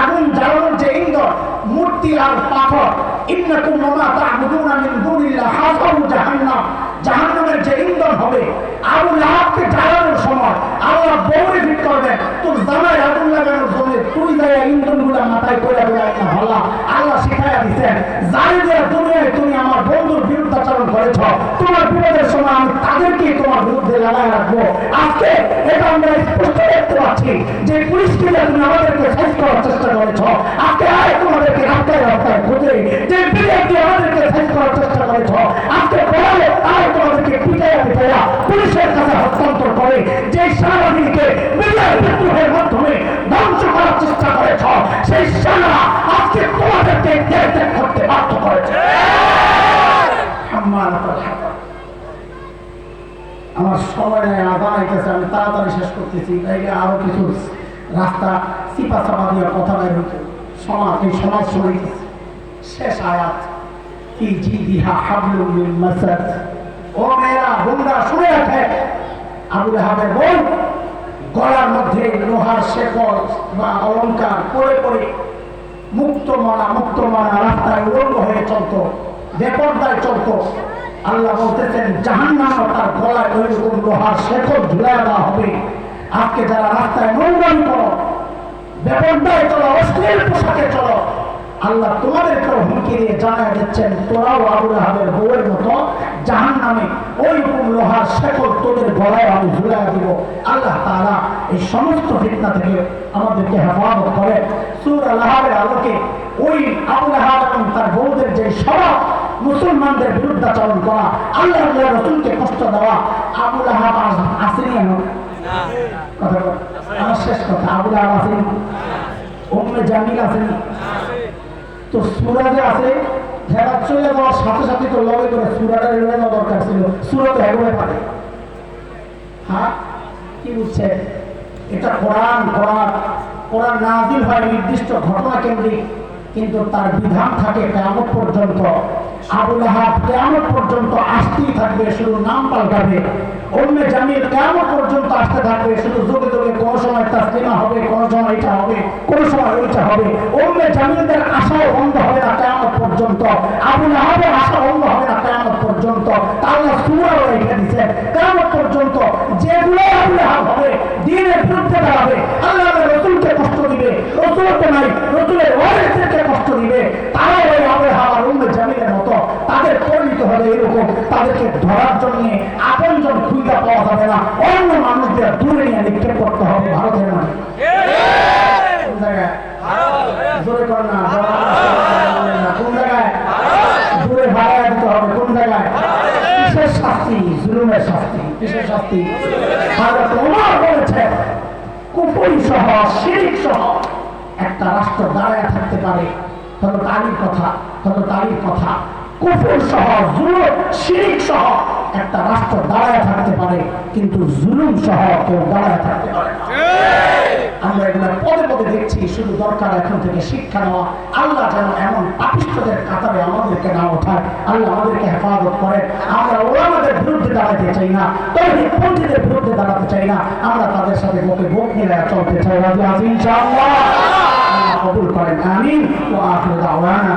আগুন জ্বালানোর যে ইন্ধন, মূর্তি আর পাথর, ইন্নাকুম ওয়া তা'বুদুনা মিন দুনিল্লাহ হাসাবু জাহান্নাম, জাহান্নামের যে ইন্ধন হবে, আবু লাহাবকে জ্বালানোর সময় আল্লাহ বউরে ফিট করবেন, তোর জামাই আগুন লাগানোর জন্য তুই যায় ইন্ধনগুলো মাথায় করে দেয় না হল্লা। আল্লাহ শিখাইয়া দিচ্ছেন, জানি যে দুনিয়ায় তুমি আমার বন্ধুর বিরুদ্ধাচরণ করেছ, তোমার বিপদের সময় আমি তাদেরকে তোমার বিরুদ্ধে লড়াই রাখবো। আজকে এটা আমরা স্পষ্ট দেখতে পাচ্ছি যে পুলিশকে তুমি আমাদেরকে সাইজ করার চেষ্টা করেছ, আজকে আয় তোমাদেরকে রাস্তায় রাস্তায় খুঁজে যে বিজেপি আমাদেরকে সাইজ করার চেষ্টা করেছ, আজকে বলে আয় তোমাদেরকে পিটাইয়া পিটাইয়া পুলিশের কাছে হস্তান্তর করে যে সেনাবাহিনীকে বিজয় বিদ্রোহের মাধ্যমে ধ্বংস করার চেষ্টা করেছ, সেই সেনা আজকে তোমাদেরকে দেশ ত্যাগ করতে বাধ্য করেছে। আমার সময় নেই, আদান আইতেছে, আমি তাড়াতাড়ি শেষ করতেছি, তাই আরো কিছু রাস্তা চিপা চাপা দিয়ে কথা বের হইতে সমাজ, এই সমাজ শুনেছি। শেষ আয়াত, কি জিদিহা হাবলুম মিন মাসাদ, ও মেয়েরা বোনরা শুনে রাখে, আবু লাহাবের বোন গলার মধ্যে লোহার শেকল বা অলংকার পরে পরে মুক্ত মনা রাস্তায় উলঙ্গ হয়ে চলতো, বেপরদায় চলতো। আল্লাহ বলতেছেন জাহান্নামে তার গলায় ওইরকম লোহার শেকল ঝুলাইয়া দেওয়া হবে। আজকে যারা রাস্তায় নোংরামি করো, বেপরদায় চলো, অশ্লীল পোশাকে চলো, আল্লাহ তোমাদেরকেও হুমকি দিয়ে জানায় দিচ্ছেন তোরাও আবু লাহাবের বউয়ের মতো জাহান্নামে ওইরকম লোহার শেকল তোদের গলায় আমি ঝুলাইয়া দিব। আল্লাহ তাআলা এই সমস্ত ফিতনা থেকে আমাদেরকে হেফাজত করে। সূরা লাহাবের আলোকে ওই আবু লাহাব এবং তার বউদের যে স্বভাব, মুসলমানদের বিরুদ্ধাচরণ করা, আল্লাহ রাসূলকে কষ্ট দেওয়া, আবু লাহাব আসেনি এমন কথা। আমার শেষ কথা, আবু লাহাব আসেনি, উম্মে জামিল আসেনি, তো সূরাতে আছে হেরাত চলে যাওয়ার সাথে সাথে তো লগে করে সূরাটা রেলে নেওয়া দরকার ছিল, সূরা তো এগোতে পারে। হ্যাঁ কি বুঝছে? এটা কোরআন নাযিল হয় নির্দিষ্ট ঘটনা কেন্দ্রিক, কিন্তু তার বিধান থাকে কিয়ামত পর্যন্ত। আবু লাহাব কিয়ামত পর্যন্ত আসতেই থাকবে, শুধু নাম পাল্টাবে। উম্মে জামিল কিয়ামত পর্যন্ত আসতে থাকবে, শুধু যোগে যোগে কোন সময় তাসলিমা হবে, কোন সময় এটা হবে, কোন সময় ওইটা হবে। উম্মে জামিলদের আশাও বন্ধ হবে না কিয়ামত পর্যন্ত, আবু লাহাবের আশা বন্ধ হবে না কিয়ামত পর্যন্ত। আল্লাহ সূরাও রেখে দিয়েছে কিয়ামত পর্যন্ত যেগুলো আবু লাহাব হবে, দ্বীনের বিরুদ্ধে দাঁড়াবে, আল্লাহর রাসূলকে কষ্ট দিবে, রাসূলকে নাই রাসূলের ওয়ারিসদেরকে কষ্ট দিবে, তারাও ওই আবু লাহাব আর উম্মে জামিলের মতো তাদের পরিণত হবে এরকম। তাদেরকে ধরার জন্য আপনজন খুঁজে পাওয়া যাবে না, অন্য মানুষদের দূরে নিয়ে নিক্ষেপ করতে হবে। ভারতের মানে কোন জায়গায় জোরে কর না, কোন জায়গায় দূরে ভাড়া দিতে হবে, কোন জায়গায় কিসের শাস্তি? জুলুমের শাস্তি। কিসের শাস্তি? হযরত ওমর বলেছে কুফর সহ শিরক সহ একটা রাষ্ট্র দাঁড়ায় থাকতে পারে, হযরত আলীর কথা, কুফর সহ জুলুম শিরক সহ একটা রাষ্ট্র দাঁড়ায় থাকতে পারে, কিন্তু জুলুম সহ কেউ দাঁড়ায় থাকতে পারে না। আমরা এগুলো পদে পদে দেখছি, শুধু দরকার এখন থেকে শিক্ষা নেওয়া। আল্লাহ যেন এমন পাপিষ্ঠদের কাতারে আমাদেরকে না ওঠায়, আল্লাহ আমাদেরকে হেফাজত করেন। আমরা ওলামাদের বিরুদ্ধে দাঁড়াতে চাই না, তাওহীদপন্থীদের বিরুদ্ধে দাঁড়াতে চাই না, আমরা তাদের সাথে বুকে বুক মিলে চলতে চাই। রাজি আছি ইনশাআল্লাহ, আল্লাহ কবুল করেন, আমিন। ওয়া আখিরু দাওয়ানা।